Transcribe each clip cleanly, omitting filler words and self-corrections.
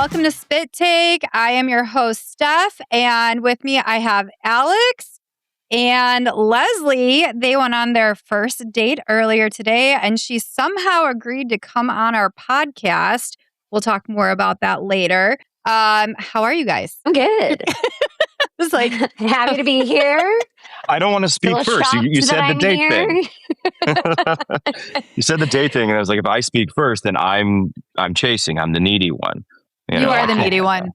welcome to Spit Take. I am your host, Stef, and with me I have Alex and Leslie. They went on their first date earlier today, and she somehow agreed to come on our podcast. We'll talk more about that later. How are you guys? I'm good. It's like happy to be here. I don't want to speak first. You said the date thing. You said the date thing, and I was like, if I speak first, then I'm chasing. I'm the needy one. You are the needy one.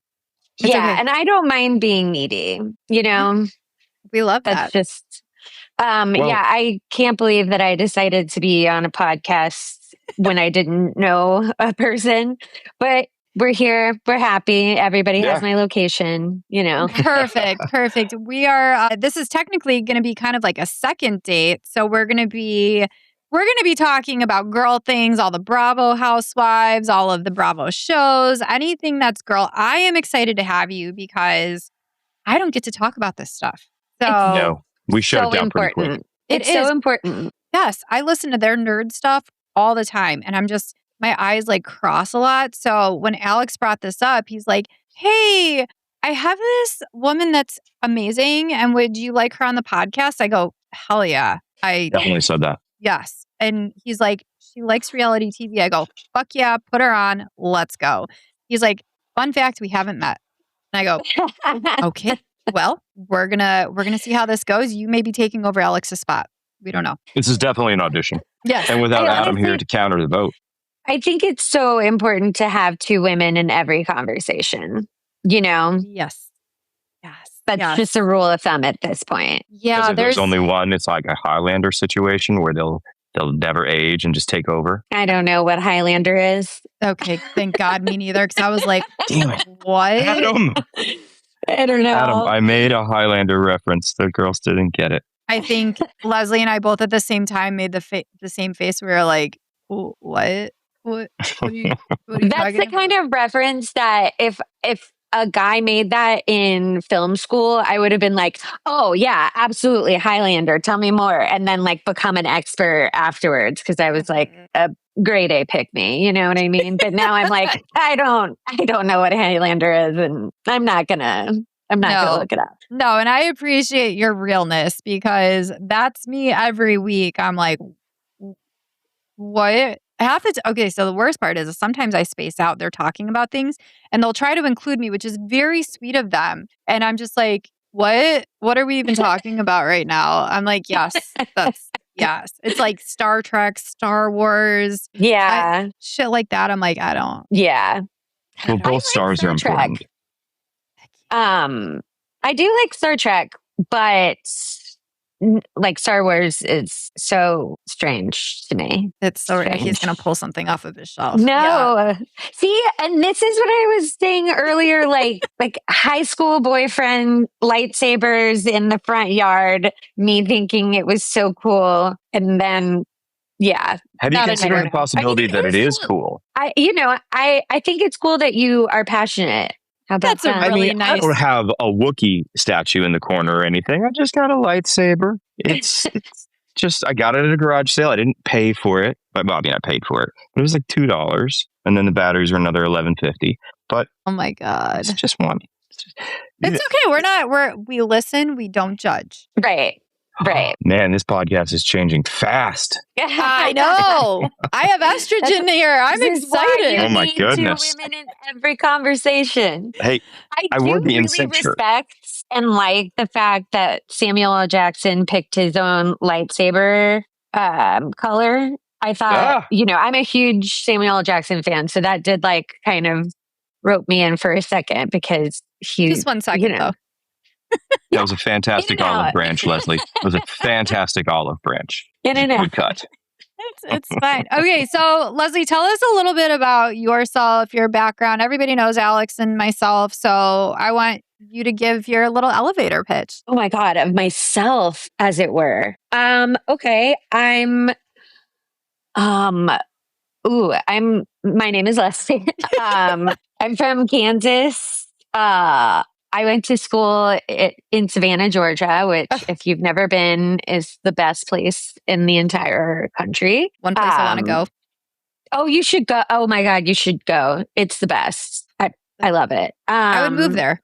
It's okay. And I don't mind being needy. You know, we love that. That's just, I can't believe that I decided to be on a podcast when I didn't know a person, but we're here. We're happy. Everybody has my location, you know. Perfect. We are, this is technically going to be kind of like a second date. So we're going to be talking about girl things, all the Bravo Housewives, all of the Bravo shows, anything that's girl. I am excited to have you because I don't get to talk about this stuff. So no, we shut it down pretty quick. It's so important. Yes, I listen to their nerd stuff all the time, and my eyes like cross a lot. So when Alex brought this up, he's like, hey, I have this woman that's amazing. And would you like her on the podcast? I go, hell yeah. I definitely said that. Yes. And he's like, she likes reality TV. I go, fuck yeah, put her on. Let's go. He's like, fun fact, we haven't met. And I go, okay, well, we're gonna see how this goes. You may be taking over Alex's spot. We don't know. This is definitely an audition. Yes. And without Adam here to counter the vote. I think it's so important to have two women in every conversation, you know? Yes. That's just a rule of thumb at this point. Yeah. If there's only one, it's like a Highlander situation where they'll never age and just take over. I don't know what Highlander is. Okay. Thank God, me neither. Because I was like, damn it. What? Adam. I don't know. Adam, I made a Highlander reference. The girls didn't get it. I think Leslie and I both at the same time made the same face. We were like, what? What are you That's the kind of reference that if a guy made that in film school, I would have been like, oh yeah, absolutely, Highlander, tell me more. And then like become an expert afterwards because I was like a grade A pick me, you know what I mean? But now I'm like, I don't know what Highlander is, and I'm not gonna look it up. No, and I appreciate your realness because that's me every week. I'm like, what? Okay, so the worst part is sometimes I space out. They're talking about things and they'll try to include me, which is very sweet of them. And I'm just like, what? What are we even talking about right now? I'm like, yes. It's like Star Trek, Star Wars. Yeah. Shit like that. I'm like, I don't. Yeah. Well, both stars are important. I do like Star Trek, but like Star Wars is so strange to me. It's so strange. He's going to pull something off of his shelf. No. Yeah. See, and this is what I was saying earlier, like high school boyfriend lightsabers in the front yard, me thinking it was so cool. And then, yeah. Have you considered the possibility that it is cool? I think it's cool that you are passionate. That's really nice. I don't have a Wookiee statue in the corner or anything. I just got a lightsaber. It's just, I got it at a garage sale. I didn't pay for it. I paid for it. It was like $2. And then the batteries were another $11.50. But oh my God. It's just one. It's okay. We listen. We don't judge. Right. Right. Oh, man, this podcast is changing fast. I know. I have estrogen here. I'm excited. Oh my goodness. Two women in every conversation. Hey, I would be in sync. Respect and like the fact that Samuel L. Jackson picked his own lightsaber color. I thought, I'm a huge Samuel L. Jackson fan. So that did like kind of rope me in for a second because just 1 second though. That was a fantastic olive branch, Leslie. It was a fantastic olive branch. Good cut. It's fine. Okay, so Leslie, tell us a little bit about yourself, your background. Everybody knows Alex and myself, so I want you to give your little elevator pitch. Oh my God, of myself, as it were. Okay, my name is Leslie. I'm from Kansas. I went to school in Savannah, Georgia, which, if you've never been, is the best place in the entire country. One place I want to go. Oh, you should go. Oh my God, you should go. It's the best. I love it. I would move there.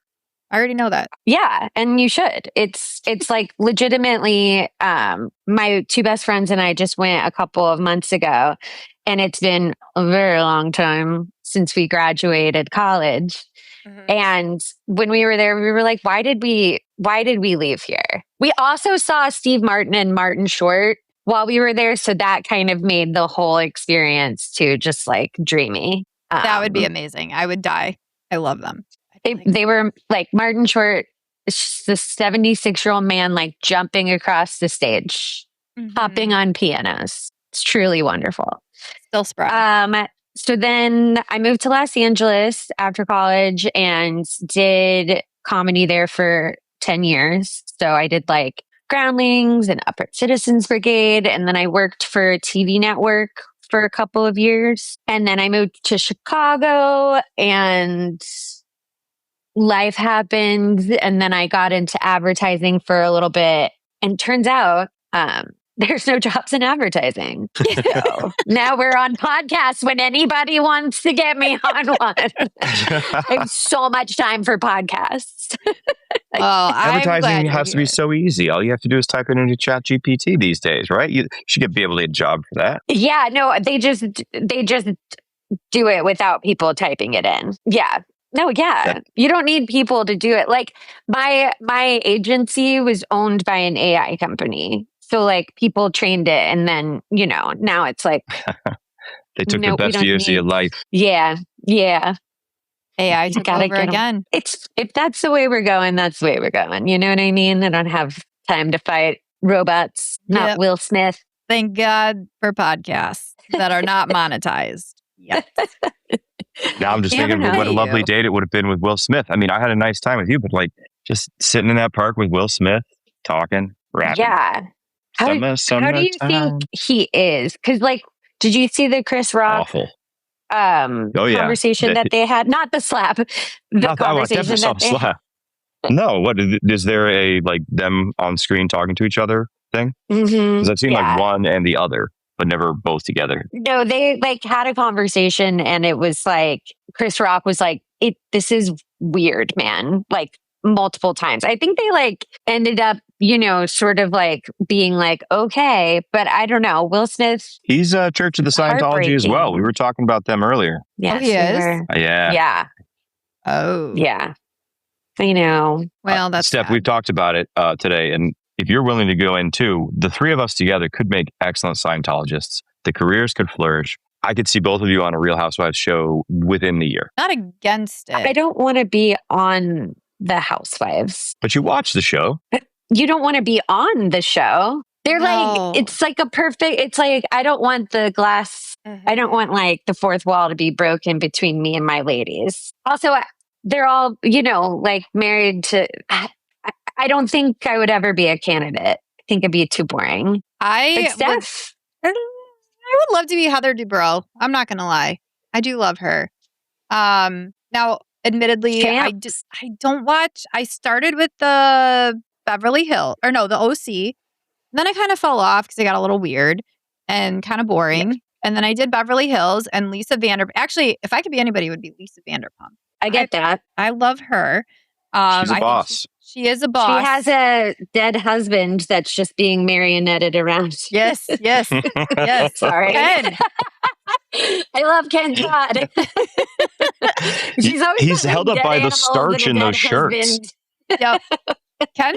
I already know that. Yeah, and you should. It's like legitimately, my two best friends and I just went a couple of months ago, and it's been a very long time since we graduated college. Mhm. And when we were there, we were like, why did we leave here? We also saw Steve Martin and Martin Short while we were there, so that kind of made the whole experience too just like dreamy. That would be amazing. I would die. I love them. They were like Martin Short, the 76-year-old man, like jumping across the stage, hopping on pianos. It's truly wonderful. Still spry. So then I moved to Los Angeles after college and did comedy there for 10 years. So I did like Groundlings and Upright Citizens Brigade. And then I worked for a TV network for a couple of years. And then I moved to Chicago and life happened. And then I got into advertising for a little bit. And turns out, there's no jobs in advertising. So now we're on podcasts when anybody wants to get me on one. I have so much time for podcasts. Well, advertising has to be so easy. All you have to do is type it into ChatGPT these days, right? You should be able to get a job for that. Yeah, no, they just do it without people typing it in. Yeah. No, yeah. You don't need people to do it. Like my agency was owned by an AI company. So like people trained it and then, now it's like they took the best years of your life. Yeah. Yeah. AI took over again. If that's the way we're going, that's the way we're going. You know what I mean? I don't have time to fight robots, not Will Smith. Thank God for podcasts that are not monetized yet. Now I'm just thinking, what a lovely date it would have been with Will Smith. I mean, I had a nice time with you, but like just sitting in that park with Will Smith, talking, rapping. Yeah. How do you think he is? Because like, did you see the Chris Rock conversation that they had? Not the slap. The conversation that they had. No, what is there a like them on screen talking to each other thing? Because I've seen like one and the other, but never both together. No, they like had a conversation and it was like Chris Rock was like, this is weird, man. Like multiple times. I think they like ended up, sort of like being like, okay, but I don't know. Will Smith. He's a Church of the Scientology as well. We were talking about them earlier. Yeah, he is. Yeah. Yeah. Oh. Yeah. I know. Well, that's Steph, we've talked about it today. And if you're willing to go in too, the three of us together could make excellent Scientologists. The careers could flourish. I could see both of you on a Real Housewives show within the year. Not against it. I don't want to be on the Housewives. But you watch the show. You don't want to be on the show. They're like, it's like it's like, I don't want the glass. I don't want like the fourth wall to be broken between me and my ladies. Also, they're all, like married to, I don't think I would ever be a candidate. I think it'd be too boring. I would love to be Heather Dubrow. I'm not going to lie. I do love her. Now, admittedly, I don't watch. I started with the Beverly Hills, or no, the OC. Then I kind of fell off because it got a little weird and kind of boring. Yeah. And then I did Beverly Hills and Lisa Vanderpump. Actually, if I could be anybody, it would be Lisa Vanderpump. I get that. I love her. She's a boss. She is a boss. She has a dead husband that's just being marionetted around. Yes. Sorry. Ken. I love Ken Todd. He's held up by the starch in those shirts. Yep.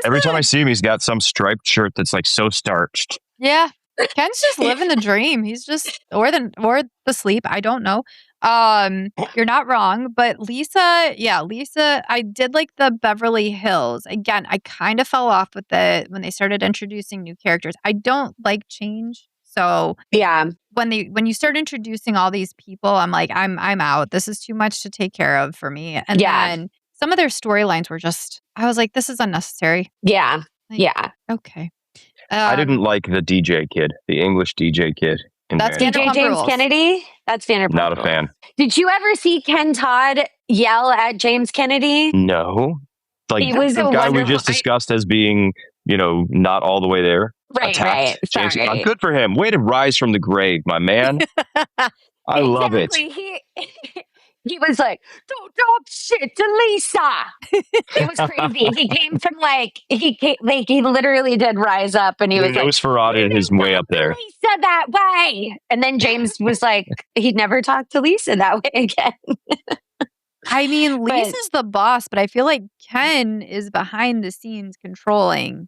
Every time I see him, he's got some striped shirt that's like so starched. Yeah. Ken's just living the dream. He's just, or the sleep. I don't know. You're not wrong. But Lisa, I did like the Beverly Hills. Again, I kind of fell off with it when they started introducing new characters. I don't like change. So yeah, when you start introducing all these people, I'm like, I'm out. This is too much to take care of for me. And then some of their storylines were just, I was like, this is unnecessary. Yeah. Like, yeah. Okay. I didn't like the DJ kid, the English DJ kid. That's DJ James Kennedy. That's Vanderpump. Not a fan. Did you ever see Ken Todd yell at James Kennedy? No. Like he was the guy we just discussed as being, not all the way there. Right. Sorry. Good for him. Way to rise from the grave, my man. I love it. He was like, "Don't talk shit to Lisa." It was crazy. He came from he literally did rise up, and he was like, Nosferatu his way up there. Lisa that way. And then James was like, he'd never talk to Lisa that way again. I mean, Lisa's the boss, but I feel like Ken is behind the scenes controlling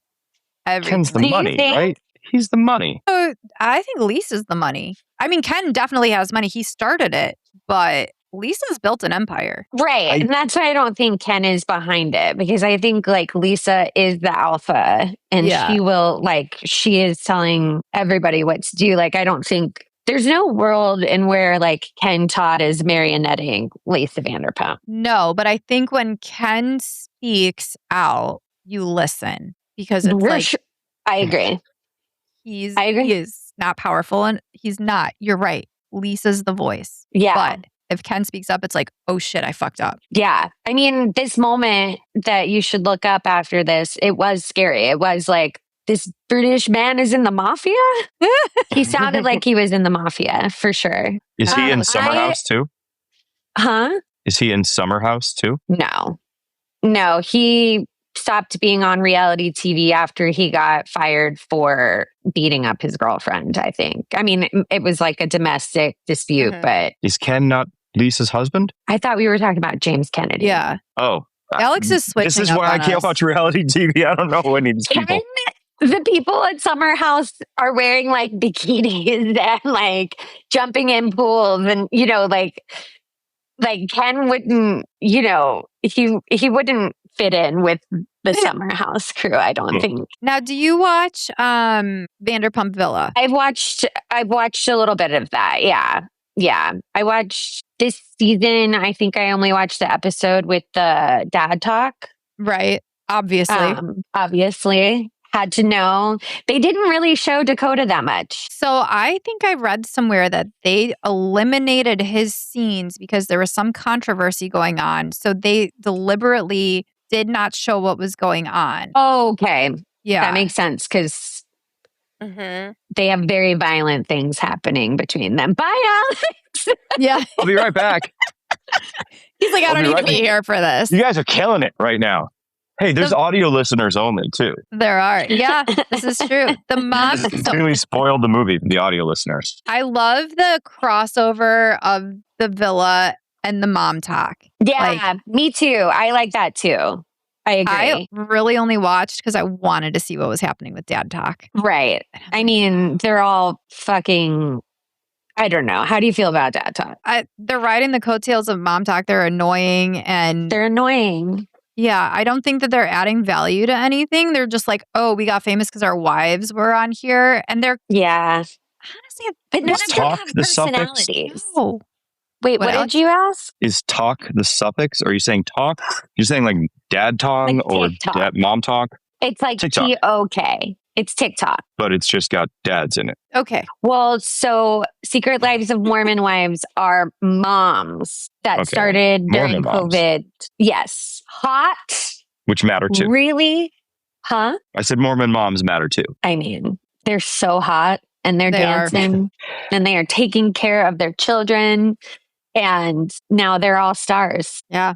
everything. Ken's the money, right? He's the money. So I think Lisa's the money. I mean, Ken definitely has money. He started it, but Lisa's built an empire. Right. And that's why I don't think Ken is behind it, because I think like Lisa is the alpha and she is telling everybody what to do. Like, I don't think there's no world in where like Ken Todd is marionetting Lisa Vanderpump. No, but I think when Ken speaks out, you listen because it's I agree. He is not powerful and he's not. You're right. Lisa's the voice. Yeah. But if Ken speaks up, it's like, oh shit, I fucked up. Yeah. I mean, this moment that you should look up after this, it was scary. It was like, this British man is in the mafia? He sounded like he was in the mafia, for sure. Is he in Summer House too? Huh? Is he in Summer House too? No, he stopped being on reality TV after he got fired for beating up his girlfriend, I think. I mean, it was like a domestic dispute, but... Is Ken not Lisa's husband? I thought we were talking about James Kennedy. Yeah. Oh. Alex is switching. This is why I can't watch reality TV. I don't know any of these people. The people at Summer House are wearing like bikinis and like jumping in pools and, you know, like Ken wouldn't, you know, he wouldn't fit in with the Summer House crew, I don't think. Now, do you watch Vanderpump Villa? I've watched a little bit of that. Yeah. I watched this season. I think I only watched the episode with the dad talk. Right. Obviously. Had to know. They didn't really show Dakota that much. So I think I read somewhere that they eliminated his scenes because there was some controversy going on. So they deliberately did not show what was going on. Oh, okay. Yeah. That makes sense because they have very violent things happening between them. Bye, Alex. Yeah. I'll be right back. He's like, I don't need to be here for this. You guys are killing it right now. Hey, there's audio listeners only, too. There are. Yeah, this is true. The mom really spoiled the movie for the audio listeners. I love the crossover of the villa and the mom talk. Yeah, me too. I like that too. I agree. I really only watched because I wanted to see what was happening with dad talk. Right. I mean, they're all fucking... I don't know. How do you feel about dad talk? They're riding the coattails of mom talk. They're annoying and... They're annoying. Yeah, I don't think that they're adding value to anything. They're just like, oh, we got famous because our wives were on here. And they're... Yeah. Honestly, but none of them talk have the personalities. No. Wait, what did you ask? Is talk the suffix? Are you saying talk? You're saying like dad talk Like or mom talk? It's like TikTok. T-O-K. It's TikTok. But it's just got dads in it. Okay. Well, so Secret Lives of Mormon Wives are moms that started during COVID. Yes. Hot. Which matter too. Really? Huh? I said Mormon moms matter too. I mean, they're so hot and they're dancing and they are taking care of their children. And now they're all stars. Yeah.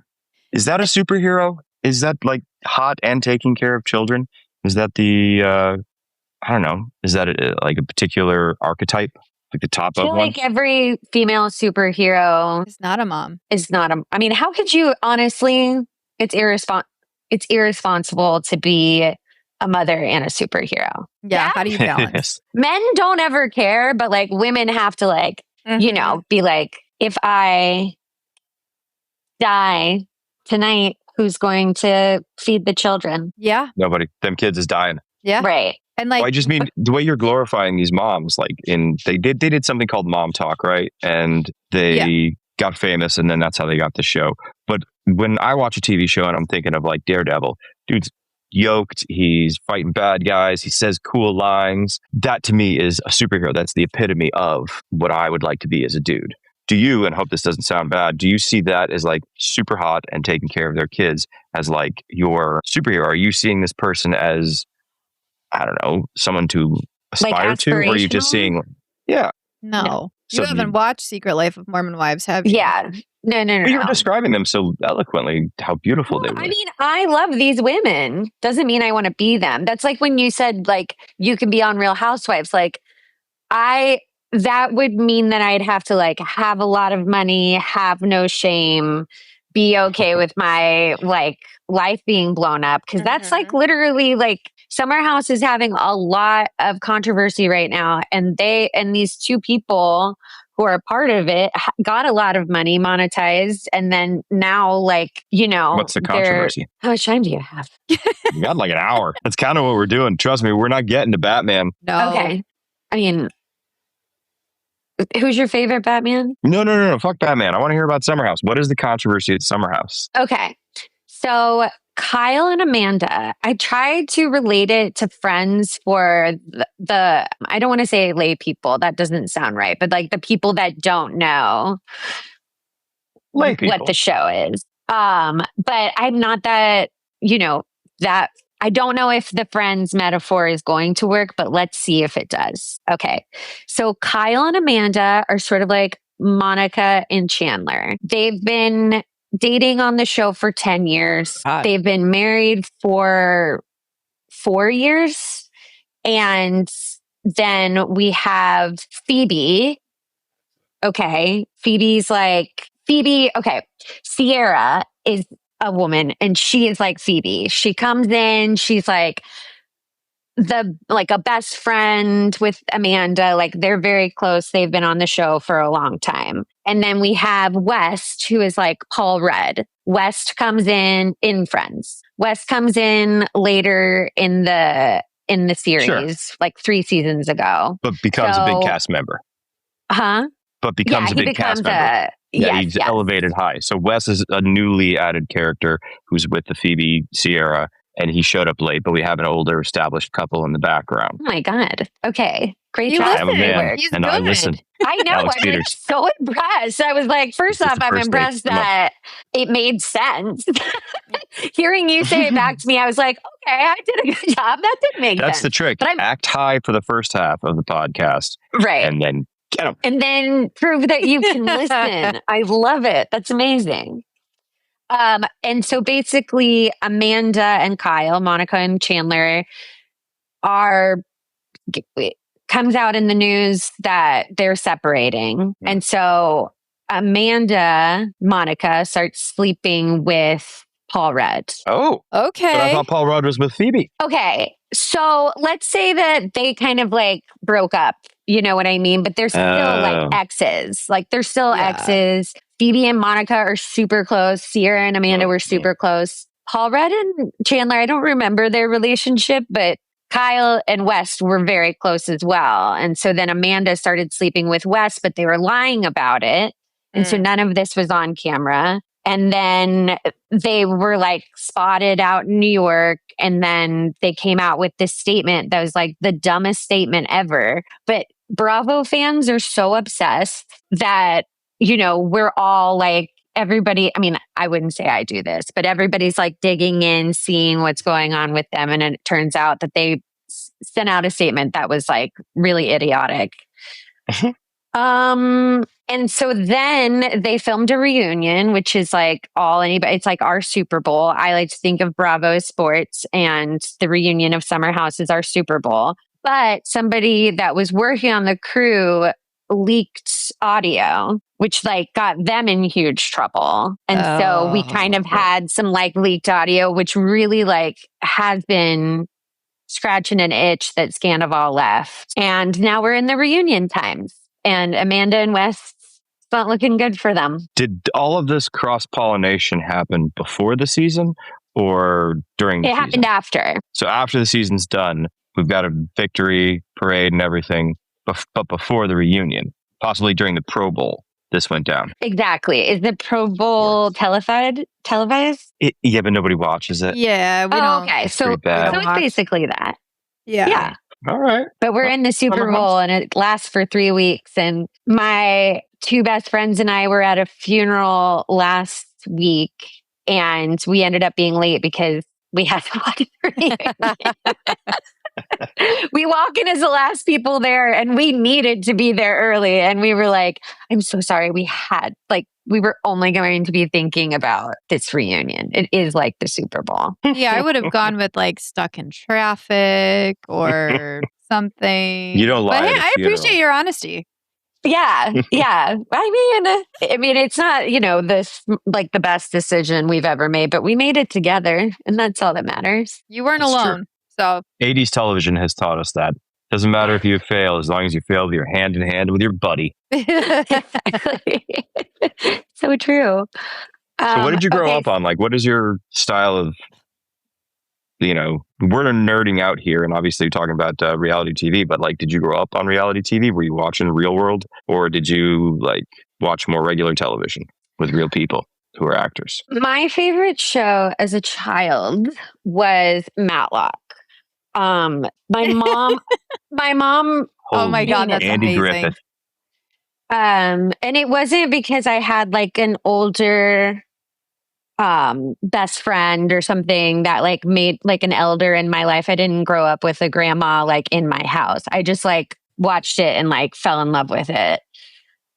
Is that a superhero? Is that like hot and taking care of children? Is that the, I don't know, is that like a particular archetype? Like the top of one? I feel like every female superhero is not a mom. I mean, how could you, honestly, it's irresponsible to be a mother and a superhero. Yeah. How do you balance? Men don't ever care, but like women have to like, you know, be like, if I die tonight, who's going to feed the children? Yeah. Nobody. Them kids is dying. Yeah. Right. And like, well, I just mean the way you're glorifying these moms, like they did something called Mom Talk, right? And they got famous and then that's how they got the show. But when I watch a TV show and I'm thinking of like Daredevil, dude's yoked, he's fighting bad guys, he says cool lines. That to me is a superhero. That's the epitome of what I would like to be as a dude. Do you, and hope this doesn't sound bad, do you see that as like super hot and taking care of their kids as like your superhero? Are you seeing this person as, I don't know, someone to aspire like to? Or are you just seeing, no. You haven't watched Secret Life of Mormon Wives, have you? Yeah. No. You were describing them so eloquently, how beautiful they were. I mean, I love these women. Doesn't mean I want to be them. That's like when you said, like, you can be on Real Housewives. Like, that would mean that I'd have to, like, have a lot of money, have no shame, be okay with my, like, life being blown up. Because that's, like, literally, like, Summer House is having a lot of controversy right now. And these two people who are part of it got a lot of money monetized. And then now, like, you know. What's the controversy? How much time do you have? You got like an hour. That's kind of what we're doing. Trust me, we're not getting to Batman. No. Okay. I mean, who's your favorite Batman? No. Fuck Batman. I want to hear about Summer House. What is the controversy at Summer House? Okay. So Kyle and Amanda, I tried to relate it to Friends for the I don't want to say lay people. That doesn't sound right. But like the people that don't know what the show is. But I'm not that, that I don't know if the Friends metaphor is going to work, but let's see if it does. Okay. So Kyle and Amanda are sort of like Monica and Chandler. They've been dating on the show for 10 years. They've been married for 4 years. And then we have Phoebe. Okay. Okay. Sierra is a woman and she is like Phoebe. She comes in, she's like a best friend with Amanda. Like they're very close. They've been on the show for a long time. And then we have West, who is like Paul Rudd. West comes in Friends. West comes in later in the series, like 3 seasons ago. But becomes a big cast member. Huh? But becomes a big cast member. He's elevated high. So Wes is a newly added character who's with the Phoebe Sierra, and he showed up late, but we have an older established couple in the background. Oh my God. Okay. Great You job. I'm a man, He's and good. I listen. I know. Alex I'm Peters. so impressed. I was like, first off, I'm impressed that it made sense. Hearing you say it back to me, I was like, okay, I did a good job. That did make sense. That's the trick. But act high for the first half of the podcast. Right. And then get them. And then prove that you can listen. I love it. That's amazing. And so basically, Amanda and Kyle, Monica and Chandler, comes out in the news that they're separating. And so Monica starts sleeping with Paul Rudd. Oh, okay. But I thought Paul Rudd was with Phoebe. Okay. So let's say that they kind of like broke up. You know what I mean? But they're still like exes. Like they're still exes. Phoebe and Monica are super close. Sierra and Amanda were super close. Paul Rudd and Chandler, I don't remember their relationship, but Kyle and West were very close as well. And so then Amanda started sleeping with West, but they were lying about it. And so none of this was on camera. And then they were like spotted out in New York. And then they came out with this statement that was like the dumbest statement ever. But Bravo fans are so obsessed that, we're all like, everybody, I mean, I wouldn't say I do this, but everybody's like digging in, seeing what's going on with them. And it turns out that they sent out a statement that was like really idiotic. And so then they filmed a reunion, which is like it's like our Super Bowl. I like to think of Bravo as sports, and the reunion of Summer House is our Super Bowl. But somebody that was working on the crew leaked audio, which like got them in huge trouble. And so we kind of had some like leaked audio, which really like has been scratching an itch that Scandival left. And now we're in the reunion times. And Amanda and West, it's not looking good for them. Did all of this cross-pollination happen before the season or during the season? It happened after. So after the season's done, we've got a victory parade and everything, but before the reunion, possibly during the Pro Bowl, this went down. Exactly. Is the Pro Bowl televised? Yeah, but nobody watches it. Yeah. We don't. Okay. So it's basically that. Yeah. All right. But we're in the Super Bowl and it lasts for 3 weeks. And my 2 best friends and I were at a funeral last week and we ended up being late because we had to watch the reunion. We walk in as the last people there, and we needed to be there early. And we were like, I'm so sorry. We were only going to be thinking about this reunion. It is like the Super Bowl. Yeah, I would have gone with like stuck in traffic or something. You don't lie But hey, at a I funeral. appreciate your honesty. Yeah. I mean, it's not, this like the best decision we've ever made, but we made it together, and that's all that matters. You weren't That's true. alone. So 80s television has taught us that. Doesn't matter if you fail, as long as you fail with your hand in hand with your buddy. Exactly. So true. So what did you grow up on? Like, what is your style of, we're nerding out here and obviously talking about reality TV, but like, did you grow up on reality TV? Were you watching Real World, or did you like watch more regular television with real people who are actors? My favorite show as a child was Matlock. My mom, oh my God, that's Andy amazing. Griffith. and it wasn't because I had like an older best friend or something that like made like an elder in my life. I didn't grow up with a grandma like in my house. I just like watched it and like fell in love with it.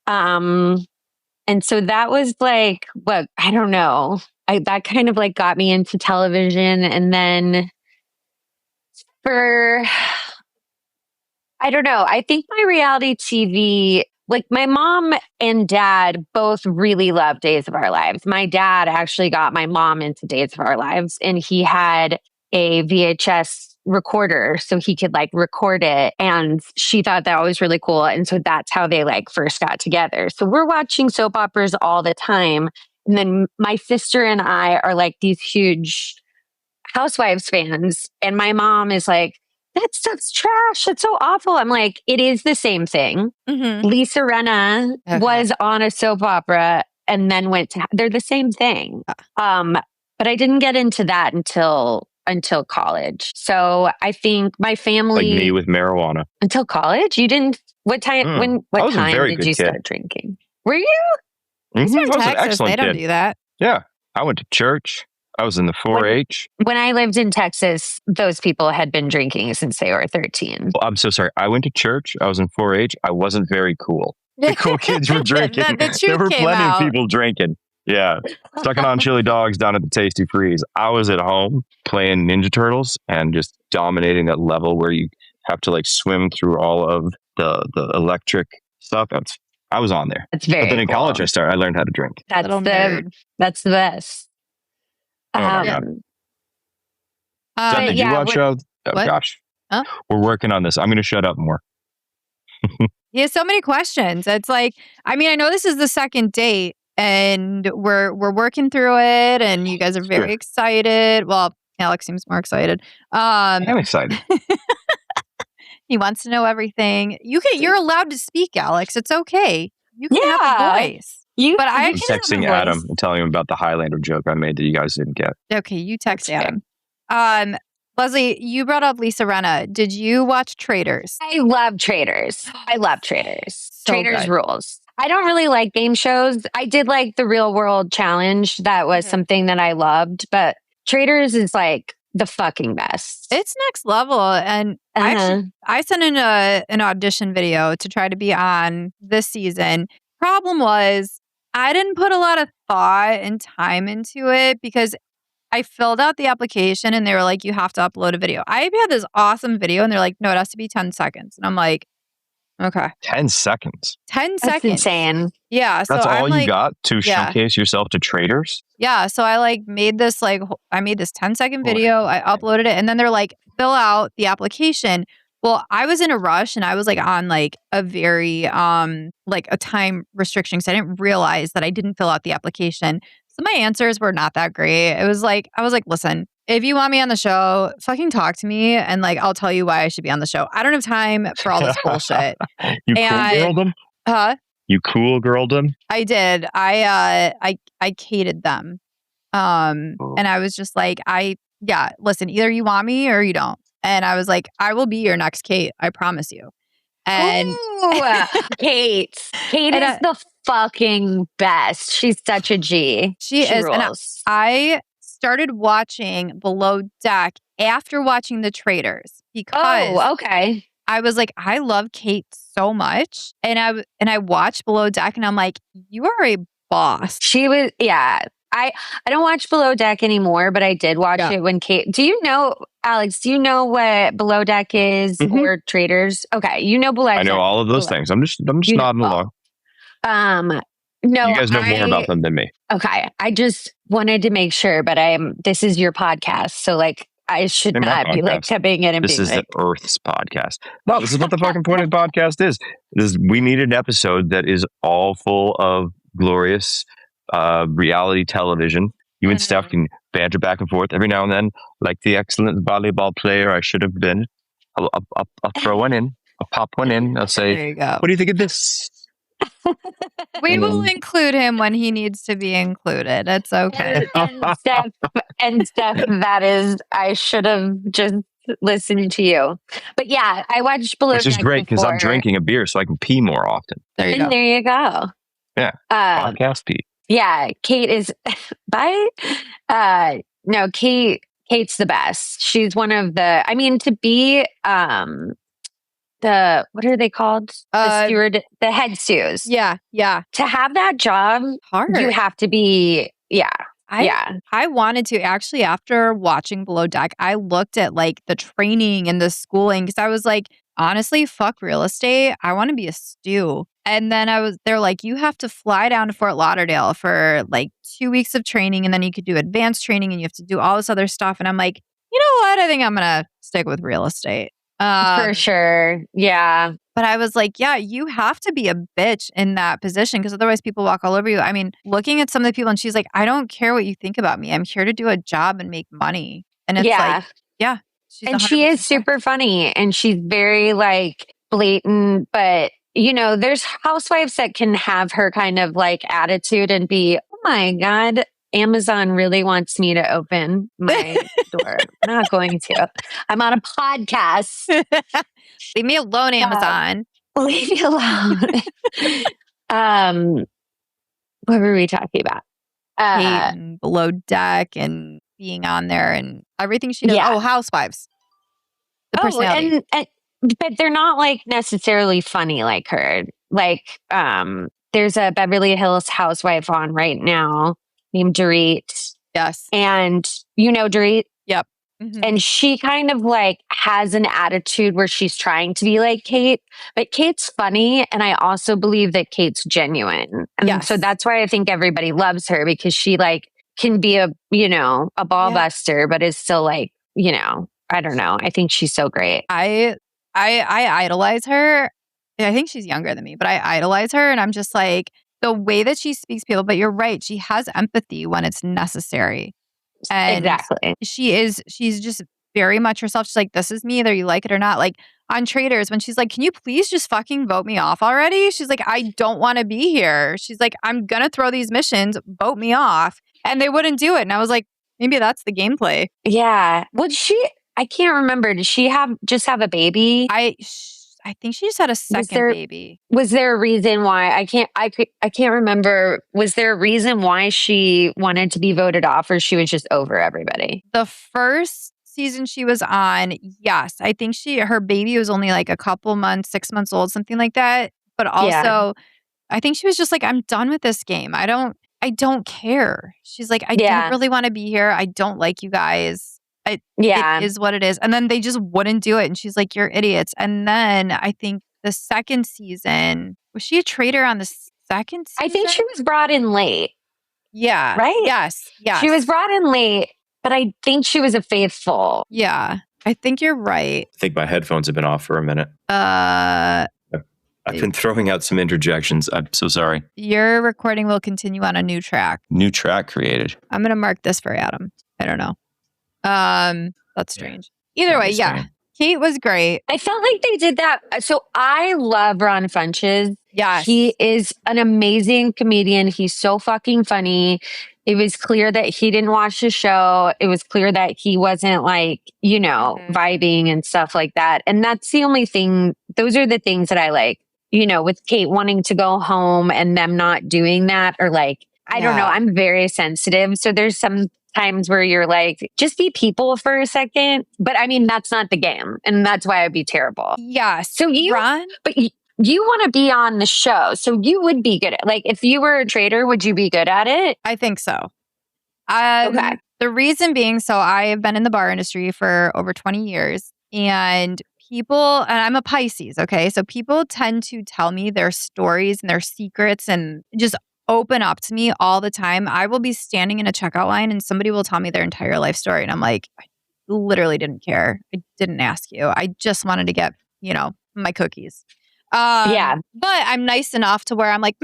And so that was like, I don't know. That kind of like got me into television. And then I don't know. I think my reality TV, like my mom and dad both really love Days of Our Lives. My dad actually got my mom into Days of Our Lives, and he had a VHS recorder so he could like record it. And she thought that was really cool. And so that's how they like first got together. So we're watching soap operas all the time. And then my sister and I are like these huge Housewives fans. And my mom is like, that stuff's trash. It's so awful. I'm like, it is the same thing. Mm-hmm. Lisa Rinna was on a soap opera and then they're the same thing. But I didn't get into that until college. So I think my family, Like me with marijuana. until college, you didn't. What time? What time did you start drinking? Were you? In I was an Texas, excellent they don't kid. do that. Yeah, I went to church. I was in the 4-H. When I lived in Texas, those people had been drinking since they were 13. Well, I'm so sorry. I went to church. I was in 4-H. I wasn't very cool. The cool kids were drinking. There were plenty of people drinking. Yeah. Sucking on chili dogs down at the Tasty Freeze. I was at home playing Ninja Turtles and just dominating that level where you have to like swim through all of the electric stuff. I was on there. That's very But then in cool. college, I learned how to drink. That's the best. Oh my God. Did you watch? Oh gosh. Huh? We're working on this. I'm going to shut up more. He has so many questions. It's like, I mean, I know this is the second date and we're working through it and you guys are very excited. Well, Alex seems more excited. I'm excited. He wants to know everything. You're allowed to speak, Alex. It's okay. You can have a voice. I'm texting Adam and telling him about the Highlander joke I made that you guys didn't get. Okay, you text Adam. Leslie, you brought up Lisa Rinna. Did you watch Traitors? I love Traitors. So Traitors good. rules. I don't really like game shows. I did like the Real World Challenge. That was something that I loved. But Traitors is like the fucking best. It's next level. And I sent in an audition video to try to be on this season. Problem was, I didn't put a lot of thought and time into it because I filled out the application and they were like, you have to upload a video. I had this awesome video and they're like, no, it has to be 10 seconds. And I'm like, okay. 10 seconds? 10 That's seconds. insane. Yeah. So that's all I'm you got to showcase yourself to traders? Yeah. So I made this 10-second video. I uploaded it and then they're like, fill out the application. Well, I was in a rush and I was on a very a time restriction because I didn't realize that I didn't fill out the application. So my answers were not that great. It was I was like, listen, if you want me on the show, fucking talk to me and I'll tell you why I should be on the show. I don't have time for all this bullshit. You cool-girled them? Huh? You cool-girled them? I did. I cated them. And I was just like, listen, either you want me or you don't. And I was like, I will be your next Kate. I promise you. And Kate is the fucking best. She's such a G. She is. Rules. And started watching Below Deck after watching The Traitors because okay. I was like, I love Kate so much. And I watched Below Deck and I'm like, you are a boss. She was, yeah. I don't watch Below Deck anymore, but I did watch it when Kate. Do you know, Alex? Do you know what Below Deck is or Traitors? Okay, you know Below Deck. I know all of those things. I'm just nodding along. No, you guys know more about them than me. Okay, I just wanted to make sure, but this is your podcast, so like I should not be like coming in and this being is like, the Earth's podcast. No, this is what the fucking point of the podcast is. We need an episode that is all full of glorious reality television. You and Steph can banter back and forth every now and then, like the excellent volleyball player I should have been. I'll throw one in. I'll pop one in. I'll say, there you go. What do you think of this? We will include him when he needs to be included. It's okay. and Steph, that is, I should have just listened to you. But yeah, I watched Below Deck. Which is great because I'm drinking a beer so I can pee more often. There you go. There you go. Yeah. Podcast pee. Yeah. Kate is no, Kate's the best. She's one of to be what are they called? The steward, the head stews. Yeah. To have that job, hard. You have to be, I wanted to actually, after watching Below Deck, I looked at like the training and the schooling because I was like, honestly, fuck real estate. I want to be a stew. And then they're like, you have to fly down to Fort Lauderdale for like 2 weeks of training. And then you could do advanced training and you have to do all this other stuff. And I'm like, you know what? I think I'm going to stick with real estate. For sure. Yeah. But I was like, yeah, you have to be a bitch in that position because otherwise people walk all over you. I mean, looking at some of the people and she's like, I don't care what you think about me. I'm here to do a job and make money. And it's like, yeah. And she is super funny and she's very like blatant, but there's housewives that can have her kind of like attitude and be, oh my God, Amazon really wants me to open my door. I'm not going to. I'm on a podcast. Leave me alone, Amazon. Leave me alone. What were we talking about? Kate and Below Deck and being on there and everything she does. Oh, Housewives. The personality. But they're not like necessarily funny like her. Like, there's a Beverly Hills housewife on right now named Dorit. Yes. And you know Dorit? Yep. Mm-hmm. And she kind of like has an attitude where she's trying to be like Kate, but Kate's funny. And I also believe that Kate's genuine. And so that's why I think everybody loves her because she like can be a ball buster, but is still like, I don't know. I think she's so great. I idolize her. I think she's younger than me, but I idolize her. And I'm just like, the way that she speaks to people, but you're right. She has empathy when it's necessary. And exactly. She's just very much herself. She's like, this is me, either you like it or not. Like on Traitors, when she's like, can you please just fucking vote me off already? She's like, I don't want to be here. She's like, I'm going to throw these missions, vote me off. And they wouldn't do it. And I was like, maybe that's the gameplay. Yeah. I can't remember. Did she just have a baby? I think she just had a second baby. Was there a reason why? I can't remember. Was there a reason why she wanted to be voted off or she was just over everybody? The first season she was on, yes. I think her baby was only like a couple months, 6 months old, something like that. But also, I think she was just like, I'm done with this game. I don't care. She's like, I don't really want to be here. I don't like you guys. It is what it is. And then they just wouldn't do it. And she's like, you're idiots. And then I think the second season, was she a traitor on the second season? I think she was brought in late. Yeah. Right? Yes. She was brought in late, but I think she was a faithful. Yeah. I think you're right. I think my headphones have been off for a minute. I've been throwing out some interjections. I'm so sorry. Your recording will continue on a new track. New track created. I'm going to mark this for Adam. I don't know. That's strange. Either way, Kate was great. I felt like they did that. So I love Ron Funches. Yes. He is an amazing comedian. He's so fucking funny. It was clear that he didn't watch the show. It was clear that he wasn't like, vibing and stuff like that. And that's the only thing. Those are the things that I like, with Kate wanting to go home and them not doing that or like, I don't know. I'm very sensitive. So there's some times where you're like, just be people for a second. But I mean, that's not the game. And that's why I'd be terrible. Yes. So Ron? But you want to be on the show. So you would be good at, like, if you were a trader, would you be good at it? I think so. Okay. The reason being, so I have been in the bar industry for over 20 years, and I'm a Pisces, okay? So people tend to tell me their stories and their secrets and just open up to me all the time. I will be standing in a checkout line and somebody will tell me their entire life story. And I'm like, I literally didn't care. I didn't ask you. I just wanted to get, my cookies. Yeah. But I'm nice enough to where I'm like,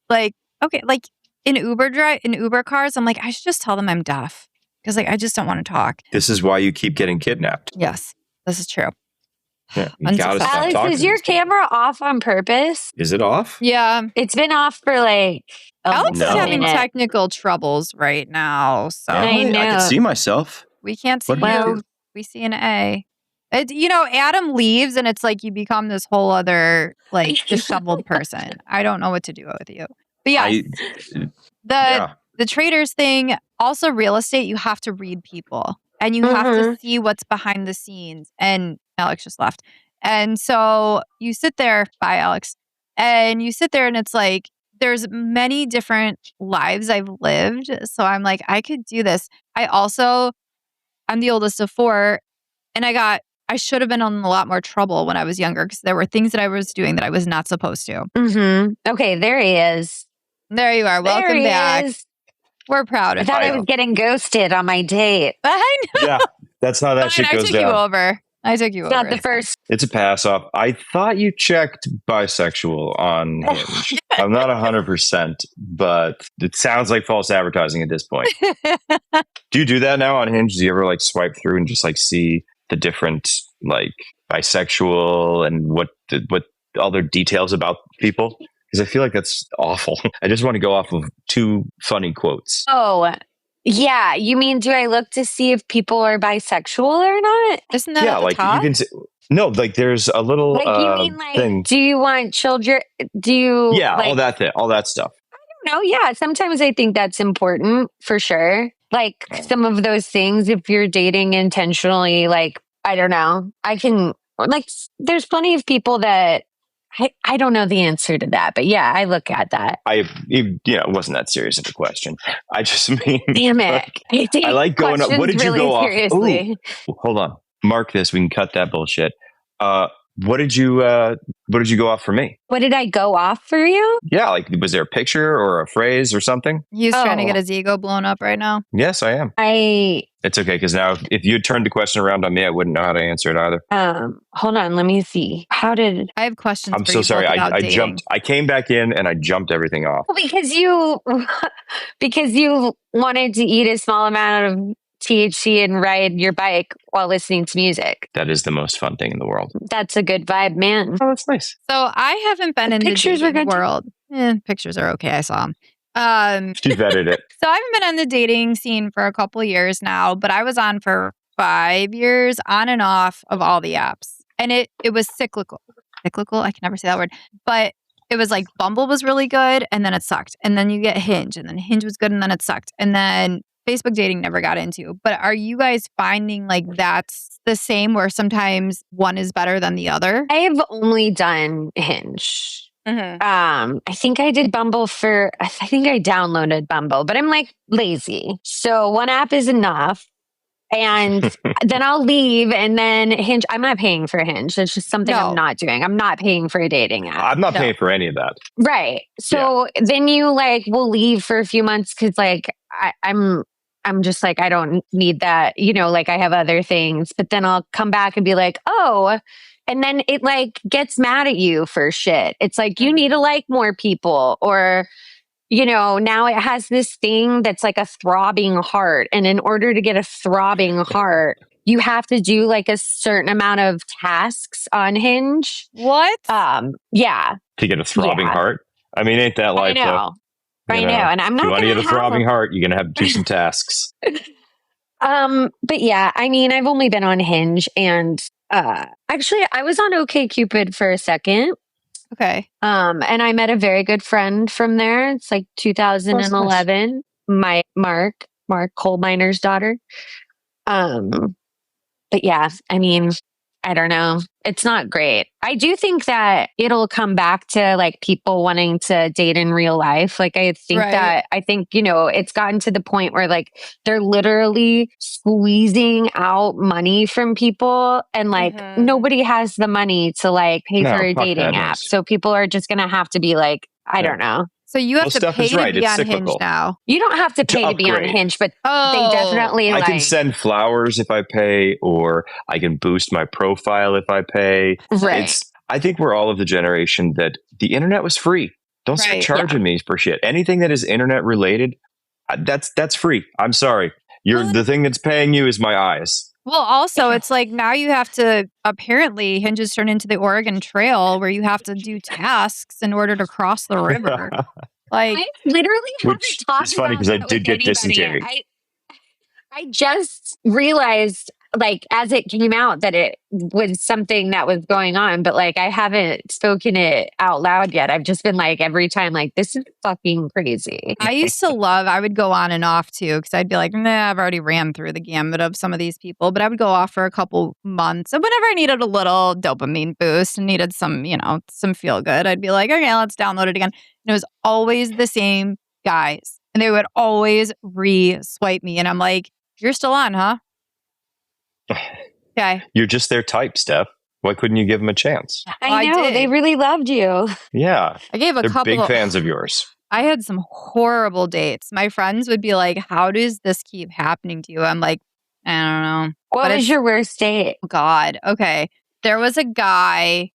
like, okay, like in Uber cars, I'm like, I should just tell them I'm deaf because like I just don't want to talk. This is why you keep getting kidnapped. Yes, this is true. Yeah, you gotta stop Alex, talking is to your these people. camera off on purpose? Is it off? Yeah, It's been off for like Alex No. is having minute. technical troubles right now, so I know. I can see myself. we can't see What do you you. do? We see an A. Adam leaves and it's like you become this whole other like disheveled person. I don't know what to do with you. But yeah, the traders thing, also real estate, you have to read people and you have to see what's behind the scenes. And Alex just left. And so you sit there, bye Alex, and you sit there and it's like, there's many different lives I've lived. So I'm like, I could do this. I'm the oldest of 4 and I should have been in a lot more trouble when I was younger because there were things that I was doing that I was not supposed to. Okay, there he is. There you are. Welcome back. Is. We're proud I of thought you. I was getting ghosted on my date. I know. Yeah, that's how that shit I goes took you down. over. I took you It's over. not the first. It's a pass off. I thought you checked bisexual on Hinge. I'm not 100%, but it sounds like false advertising at this point. Do you do that now on Hinge? Do you ever like swipe through and just like see the different like bisexual and what other details about people? Because I feel like that's awful. I just want to go off of 2 funny quotes. Oh, yeah. You mean, do I look to see if people are bisexual or not? Isn't that at the like top? you can see, no, like there's a little Like, you mean like, thing. do you want children? Do you? Yeah, like, all that stuff. No, yeah. Sometimes I think that's important for sure. Like some of those things, if you're dating intentionally, like, I don't know, there's plenty of people that I don't know the answer to that, but yeah, I look at that. It wasn't that serious of a question. I just mean, Damn it. I like going up. What did you really go seriously. off? Ooh, hold on. Mark this. We can cut that bullshit. What did you go off for me? What did I go off for you? Yeah, like was there a picture or a phrase or something? He's trying to get his ego blown up right now. Yes, I am. It's okay because now if you had turned the question around on me, I wouldn't know how to answer it either. Hold on, let me see. How did I have questions? I'm for so you sorry. both about I dating. jumped. I came back in and I jumped everything off. because you wanted to eat a small amount of THC and ride your bike while listening to music. That is the most fun thing in the world. That's a good vibe, man. Oh, that's nice. So I haven't been in pictures the were dating good too. world. Pictures are okay. I saw them. She vetted it. So I haven't been on the dating scene for a couple of years now, but I was on for 5 years, on and off of all the apps. And it was cyclical. Cyclical? I can never say that word. But it was like Bumble was really good, and then it sucked. And then you get Hinge, and then Hinge was good, and then it sucked. And then Facebook dating never got into. But are you guys finding like that's the same where sometimes one is better than the other? I have only done Hinge. I think I did Bumble I think I downloaded Bumble, but I'm like lazy. So one app is enough. And then I'll leave and then Hinge. I'm not paying for Hinge. It's just something I'm not doing. I'm not paying for a dating app. I'm not paying for any of that. Right. So then you like will leave for a few months because like I'm just like, I don't need that, like I have other things, but then I'll come back and be like, oh, and then it like gets mad at you for shit. It's like, you need to like more people or, now it has this thing that's like a throbbing heart. And in order to get a throbbing heart, you have to do like a certain amount of tasks on Hinge. What? Yeah. To get a throbbing heart. I mean, ain't that life? I know. I know. And I'm not. If you want to get a throbbing heart, you're gonna have to do some tasks. But yeah, I mean, I've only been on Hinge and actually I was on OkCupid for a second. Okay. And I met a very good friend from there. It's like 2011. My Mark. more coal miner's daughter. But yeah, I mean, I don't know. It's not great. I do think that it'll come back to like people wanting to date in real life. Like I think, it's gotten to the point where like they're literally squeezing out money from people and like nobody has the money to like pay for a dating app. So people are just going to have to be like, I don't know. So you have to Stef pay is to right. be It's on cyclical. Hinge now. You don't have to pay to be on Hinge, but they definitely I can send flowers if I pay, or I can boost my profile if I pay. Right. I think we're all of the generation that the internet was free. Don't start charging me for shit. Anything that is internet related, that's free. I'm sorry. The thing that's paying you is my eyes. Well, also, it's like now you have to, apparently, Hinge has turned into the Oregon Trail where you have to do tasks in order to cross the river. Like, I literally haven't talked it's funny because I did get dysentery. I just realized, like, as it came out that it was something that was going on, but like, I haven't spoken it out loud yet. I've just been like, every time, like, this is fucking crazy. I would go on and off too, because I'd be like, nah, I've already ran through the gambit of some of these people, but I would go off for a couple months. And whenever I needed a little dopamine boost and needed some, some feel good, I'd be like, okay, let's download it again. And it was always the same guys. And they would always re-swipe me. And I'm like, you're still on, huh? Okay. You're just their type, Steph. Why couldn't you give them a chance? I know. They really loved you. Yeah. I gave They're big fans of yours. I had some horrible dates. My friends would be like, how does this keep happening to you? I'm like, I don't know. What was your worst date? God. Okay. There was a guy.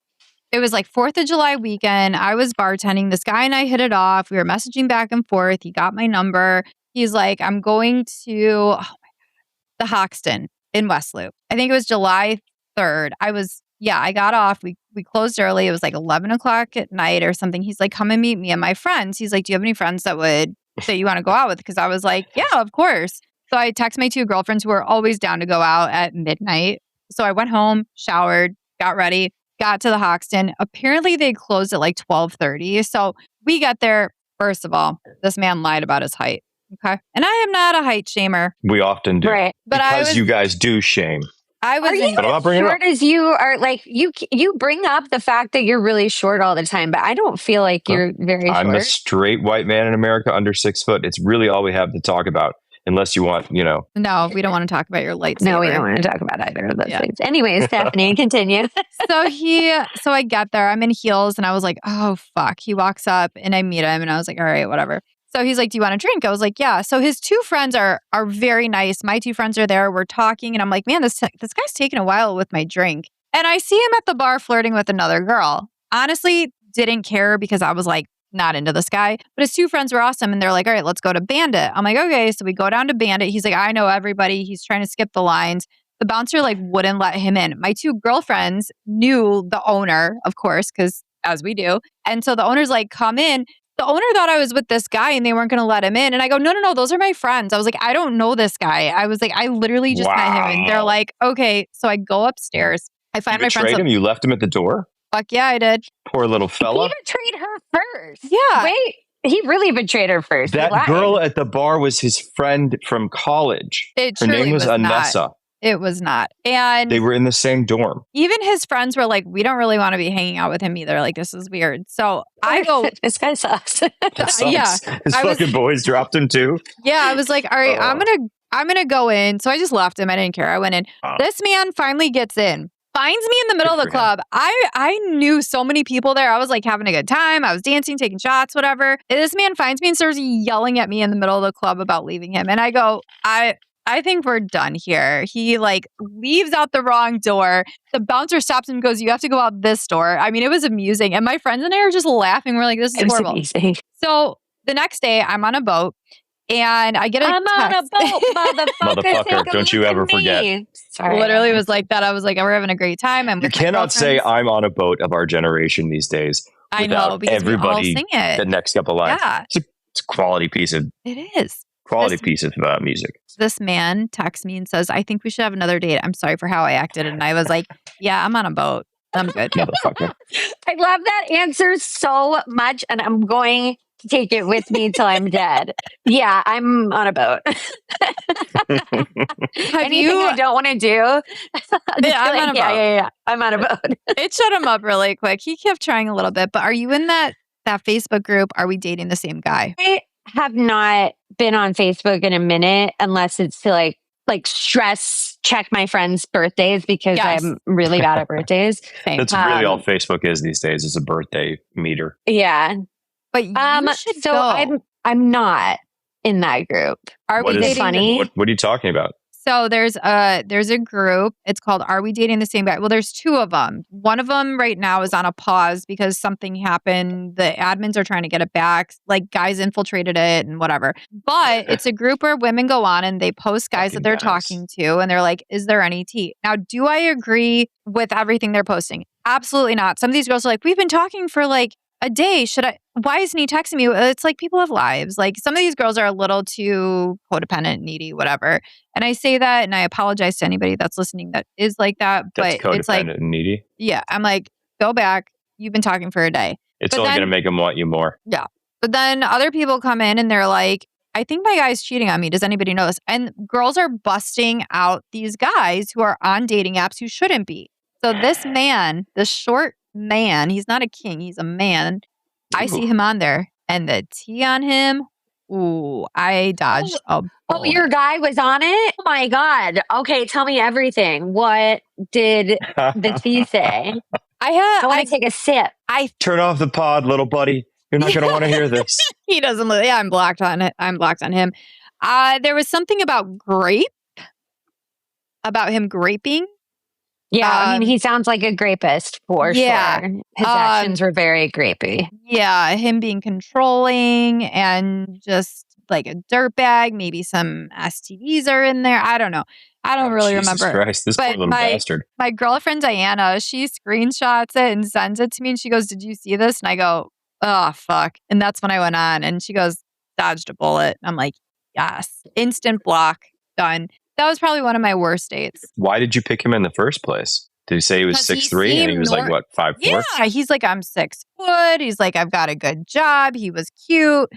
It was like 4th of July weekend. I was bartending. This guy and I hit it off. We were messaging back and forth. He got my number. He's like, I'm going to the Hoxton in West Loop. I think it was July 3rd. I got off. We closed early. It was like 11 o'clock at night or something. He's like, come and meet me and my friends. He's like, do you have any friends that you want to go out with? Because I was like, yeah, of course. So I text my 2 girlfriends who are always down to go out at midnight. So I went home, showered, got ready, got to the Hoxton. Apparently they closed at like 12:30. So we got there. First of all, this man lied about his height. Okay. And I am not a height shamer. We often do. Right. Because you guys do shame. Are you as short as you are? Like you bring up the fact that you're really short all the time, but I don't feel like you're very short. I'm a straight white man in America under 6 foot. It's really all we have to talk about. Unless you want, No, we don't want to talk about your lightsaber. No, we don't want to talk about either of those things. Anyways, Stephanie, continue. So I get there. I'm in heels and I was like, oh, fuck. He walks up and I meet him and I was like, all right, whatever. So he's like, do you want a drink? I was like, yeah. So his 2 friends are very nice. My 2 friends are there. We're talking and I'm like, man, this guy's taking a while with my drink. And I see him at the bar flirting with another girl. Honestly, didn't care because I was like, not into this guy. But his 2 friends were awesome. And they're like, all right, let's go to Bandit. I'm like, okay. So we go down to Bandit. He's like, I know everybody. He's trying to skip the lines. The bouncer like wouldn't let him in. My 2 girlfriends knew the owner, of course, because as we do. And so the owner's like, come in. The owner thought I was with this guy and they weren't going to let him in. And I go, no, those are my friends. I was like, I don't know this guy. I was like, I literally just met him. And they're like, okay. So I go upstairs. I find my friends. Him? You left him at the door? Fuck yeah, I did. Poor little fella. He betrayed her first. Yeah. Wait, he really betrayed her first. That girl at the bar was his friend from college. Her name was Anessa. It was not. And they were in the same dorm. Even his friends were like, we don't really want to be hanging out with him either. Like, this is weird. So I go, this guy sucks. Yeah. His fucking boys dropped him too. Yeah. I was like, all right, I'm going to go in. So I just left him. I didn't care. I went in. This man finally gets in. Finds me in the middle of the club. I knew so many people there. I was like having a good time. I was dancing, taking shots, whatever. And this man finds me and starts yelling at me in the middle of the club about leaving him. And I go, I think we're done here. He like leaves out the wrong door. The bouncer stops him and goes, you have to go out this door. I mean, it was amusing. And my friends and I are just laughing. We're like, this is horrible. Amazing. So the next day I'm on a boat. And I get a I'm text. on a boat, motherfucker. Don't you ever forget. Sorry. Literally was like that. I was like, we're having a great time. You cannot say I'm on a boat of our generation these days. I know, because everybody sing it. The next couple lines. Yeah. It's a quality piece of piece of music. This man texts me and says, I think we should have another date. I'm sorry for how I acted. And I was like, yeah, I'm on a boat. I'm good. Motherfucker. I love that answer so much. And I'm going to take it with me till I'm dead. Yeah, I'm on a boat. Anything I don't want to do. I'm on a boat. Yeah. I'm on a boat. It shut him up really quick. He kept trying a little bit, but are you in that Facebook group? Are we dating the same guy? I have not been on Facebook in a minute unless it's to like stress check my friends' birthdays because I'm really bad at birthdays. That's really all Facebook is these days, is a birthday meter. Yeah. But you should go. I'm not in that group. Are we dating? Funny? What are you talking about? So there's a group. It's called Are We Dating the Same Guy? Well, there's two of them. One of them right now is on a pause because something happened. The admins are trying to get it back. Like guys infiltrated it and whatever. But it's a group where women go on and they post guys that they're talking to and they're like, is there any tea? Now, do I agree with everything they're posting? Absolutely not. Some of these girls are like, we've been talking for like a day. Why isn't he texting me? It's like people have lives. Like some of these girls are a little too codependent, needy, whatever. And I say that and I apologize to anybody that's listening that is like that. That's but it's like, codependent and needy. Yeah. I'm like, go back. You've been talking for a day. It's only going to make them want you more. Yeah. But then other people come in and they're like, I think my guy's cheating on me. Does anybody know this? And girls are busting out these guys who are on dating apps who shouldn't be. So this man, the short man, he's not a king, he's a man. I see him on there and the tea on him. Ooh, I dodged a bullet. Oh, your guy was on it? Oh my God. Okay, tell me everything. What did the tea say? I want to take a sip. Turn off the pod, little buddy. You're not going to want to hear this. He doesn't. Yeah, I'm blocked on it. I'm blocked on him. There was something about him graping. Yeah, I mean, he sounds like a grapist for sure. His actions were very grapey. Yeah, him being controlling and just like a dirtbag. Maybe some STDs are in there. I don't know. I don't really Jesus remember. Christ, this poor little bastard. My girlfriend Diana, she screenshots it and sends it to me, and she goes, "Did you see this?" And I go, "Oh fuck!" And that's when I went on, and she goes, "Dodged a bullet." I'm like, "Yes, instant block, done." That was probably one of my worst dates. Why did you pick him in the first place? Did he say he was 6'3" and he was like, what, 5'4"? Yeah, he's like, I'm 6 foot. He's like, I've got a good job. He was cute.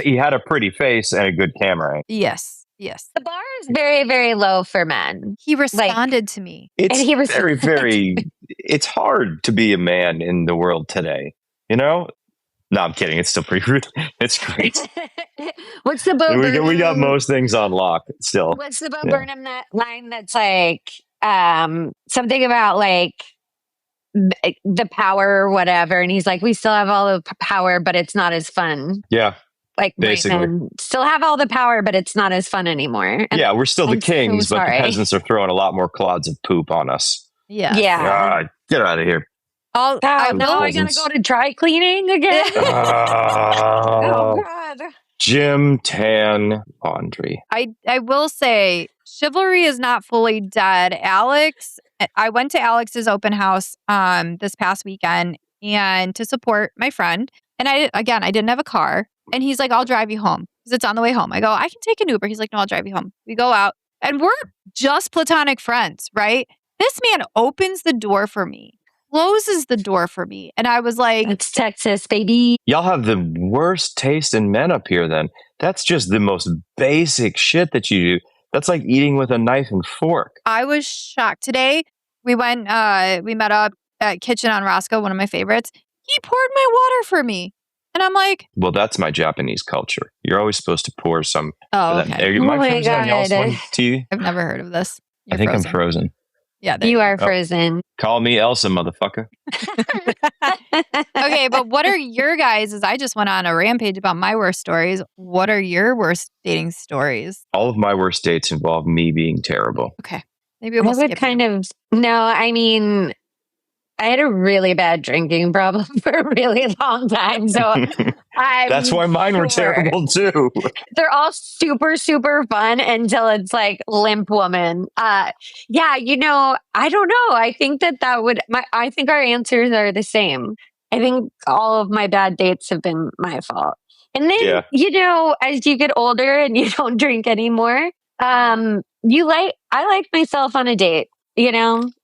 He had a pretty face and a good camera. Yes. The bar is very, very low for men. He responded to me. It's very, very, it's hard to be a man in the world today, you know? No, I'm kidding. It's still pretty rude. It's great. What's the Bo Burnham? We got most things on lock still. What's the Bo Burnham line that's like something about like the power or whatever? And he's like, we still have all the power, but it's not as fun. Yeah. Like basically. Still have all the power, but it's not as fun anymore. And we're still the kings, but the peasants are throwing a lot more clods of poop on us. Yeah. Get out of here. Now I gotta go to dry cleaning again. Oh God. Gym, tan, laundry. I will say chivalry is not fully dead. Alex, I went to Alex's open house this past weekend and to support my friend. And I didn't have a car. And he's like, I'll drive you home because it's on the way home. I go, I can take an Uber. He's like, no, I'll drive you home. We go out and we're just platonic friends, right? This man opens the door for me. Closes the door for me. And I was like, it's Texas, baby. Y'all have the worst taste in men up here then. That's just the most basic shit that you do. That's like eating with a knife and fork. I was shocked. Today, we met up at Kitchen on Roscoe, one of my favorites. He poured my water for me. And I'm like, well, that's my Japanese culture. You're always supposed to pour some. Oh, okay. Am I frozen on y'all's one TV? I've never heard of this. I think I'm frozen. Yeah, you are frozen. Call me Elsa, motherfucker. Okay, but what are your guys'? I just went on a rampage about my worst stories. What are your worst dating stories? All of my worst dates involve me being terrible. Okay, maybe we'll skip I mean, I had a really bad drinking problem for a really long time. So that's why mine were terrible too. They're all super, super fun until it's like limp woman. I don't know. I think I think our answers are the same. I think all of my bad dates have been my fault. And then, as you get older and you don't drink anymore, I like myself on a date,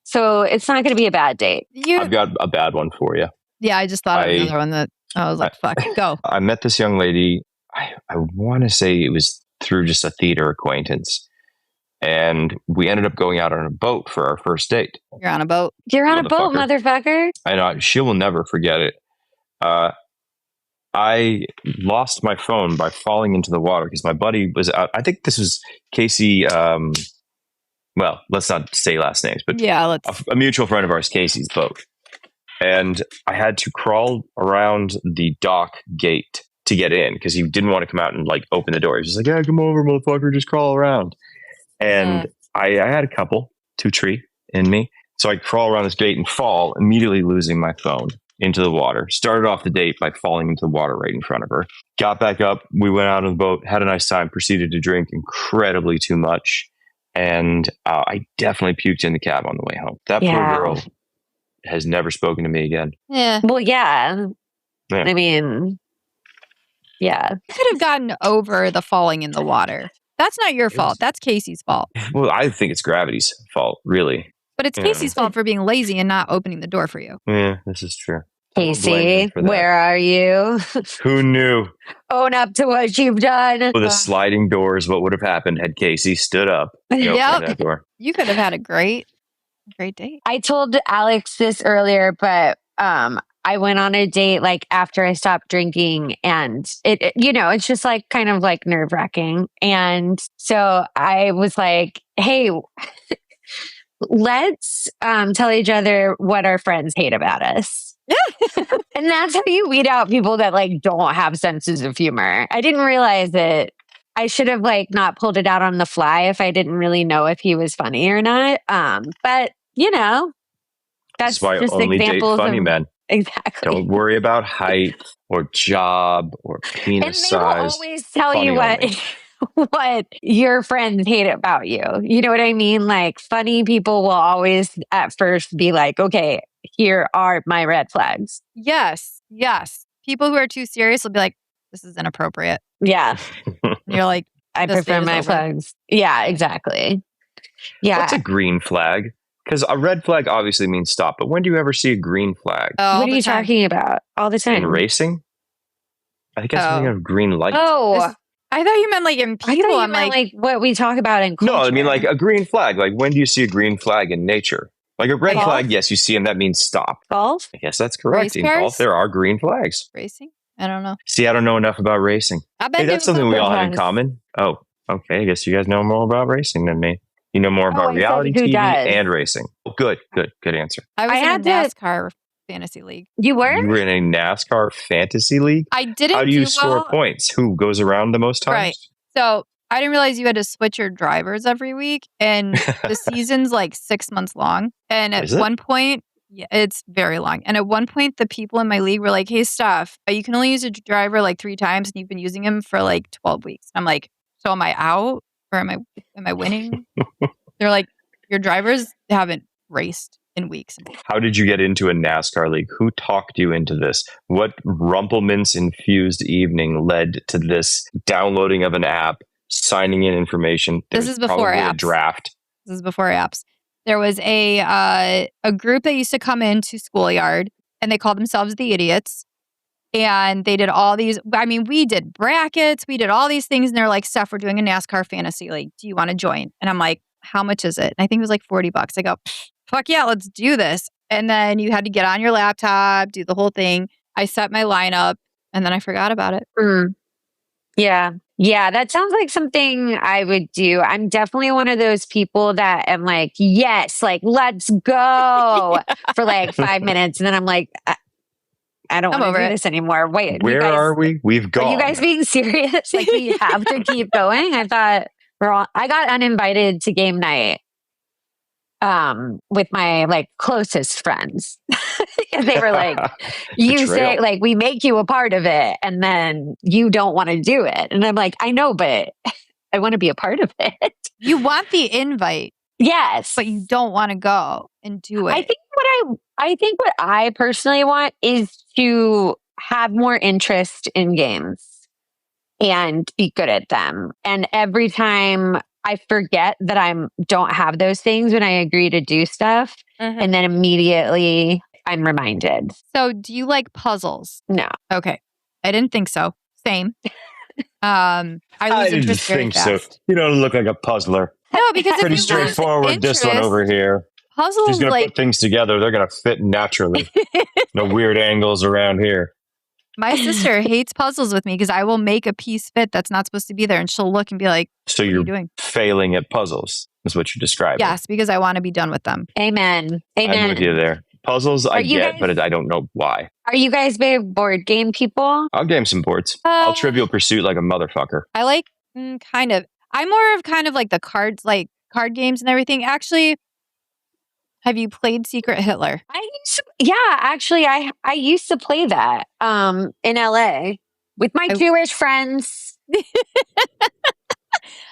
so it's not going to be a bad date. I've got a bad one for you. Yeah, I just thought of another one that I was like, fuck, go. I met this young lady. I want to say it was through just a theater acquaintance. And we ended up going out on a boat for our first date. You're on a boat. You're on a boat, motherfucker. I know. She will never forget it. I lost my phone by falling into the water because my buddy was out. I think this was Casey. Well, let's not say last names, but yeah, a mutual friend of ours, Casey's boat. And I had to crawl around the dock gate to get in because he didn't want to come out and like open the door. He was just like, yeah, come over, motherfucker, just crawl around. And I had a couple, 2-3 in me. So I crawl around this gate and fall, immediately losing my phone into the water. Started off the date by falling into the water right in front of her. Got back up. We went out on the boat, had a nice time, proceeded to drink incredibly too much. And I definitely puked in the cab on the way home. That poor girl has never spoken to me again. Yeah. Well, yeah. I mean, yeah. You could have gotten over the falling in the water. That's not your fault. That's Casey's fault. Well, I think it's gravity's fault, really. But it's Casey's fault for being lazy and not opening the door for you. Yeah, this is true. Casey, where are you? Who knew? Own up to what you've done. With the sliding doors, what would have happened had Casey stood up? That door? You could have had a great date. I told Alex this earlier, but I went on a date like after I stopped drinking, and it it's just like kind of like nerve-wracking. And so I was like, hey, let's tell each other what our friends hate about us. And that's how you weed out people that like don't have senses of humor. I didn't realize it. I should have like not pulled it out on the fly if I didn't really know if he was funny or not. But that's why just only examples date funny of men. Exactly. Don't worry about height or job or penis size. And they will always tell you what your friends hate about you. You know what I mean? Like funny people will always at first be like, okay, here are my red flags. Yes. People who are too serious will be like, this is inappropriate. Yeah. And you're like, I prefer my flags. Yeah, exactly. Yeah. What's a green flag? Because a red flag obviously means stop, but when do you ever see a green flag? What are you talking about? All the time. In racing? I think I'm thinking of green light. Oh, I thought you meant like in people. I thought you meant like what we talk about in culture. No, I mean like a green flag. Like when do you see a green flag in nature? Like a red Golf? flag, yes, you see them. That means stop. Golf? I guess that's correct. In golf, there are green flags. Racing? I don't know. See, I don't know enough about racing. I bet hey, that's something we all have in common. Oh, okay. I guess you guys know more about racing than me. You know more about reality TV and racing. Oh, good answer. I was in a NASCAR fantasy league. You were? You were in a NASCAR fantasy league? I didn't. How do you score points? Who goes around the most times? Right. So I didn't realize you had to switch your drivers every week, and the season's like 6 months long. And at one point, it's very long. And at one point, the people in my league were like, "Hey, Stef, you can only use a driver like 3 times, and you've been using him for like 12 weeks." I'm like, "So am I out, or am I winning?" They're like, "Your drivers haven't raced in weeks." How did you get into a NASCAR league? Who talked you into this? What Rumplemints infused evening led to this downloading of an app, signing in information? This is before apps. A draft. This is before apps. There was a group that used to come into Schoolyard, and they called themselves the Idiots. And they did all these, I mean, we did brackets, we did all these things, and they're like, "Stef, we're doing a NASCAR fantasy league. Do you want to join?" And I'm like, "How much is it?" And I think it was like $40. I go, "Fuck yeah, let's do this." And then you had to get on your laptop, do the whole thing. I set my lineup, and then I forgot about it. Yeah. Yeah, that sounds like something I would do. I'm definitely one of those people that am like, yes, like, let's go for like 5 minutes. And then I'm like, I don't want to do this anymore. Wait, where are we? We've gone. Are you guys being serious? Like, we have to keep going? I thought I got uninvited to game night with my like closest friends. And they were like, you say like, we make you a part of it, and then you don't want to do it. And I'm like, I know, but I want to be a part of it. You want the invite. Yes. But you don't want to go and do it. I think what I personally want is to have more interest in games and be good at them. And every time I forget that don't have those things when I agree to do stuff, and then immediately I'm reminded. So do you like puzzles? No. Okay. I didn't think so. Same. I I lose didn't interest very think so. fast. You don't look like a puzzler. No, because if Pretty you lose straightforward, this one interest, over here. She's puzzles going to like put things together. They're going to fit naturally. No weird angles around here. my sister hates puzzles with me because I will make a piece fit that's not supposed to be there, and she'll look and be like, So "What are you're you doing?" failing at puzzles, is what you're describing. Yes, because I want to be done with them. Amen. I'm with you there. Puzzles, I get, but I don't know why. Are you guys big board game people? I'll game some boards. I'll Trivial Pursuit like a motherfucker. I like kind of. I'm more of kind of like the cards, like card games and everything. Actually, have you played Secret Hitler? Actually, I used to play that in LA with my Jewish friends.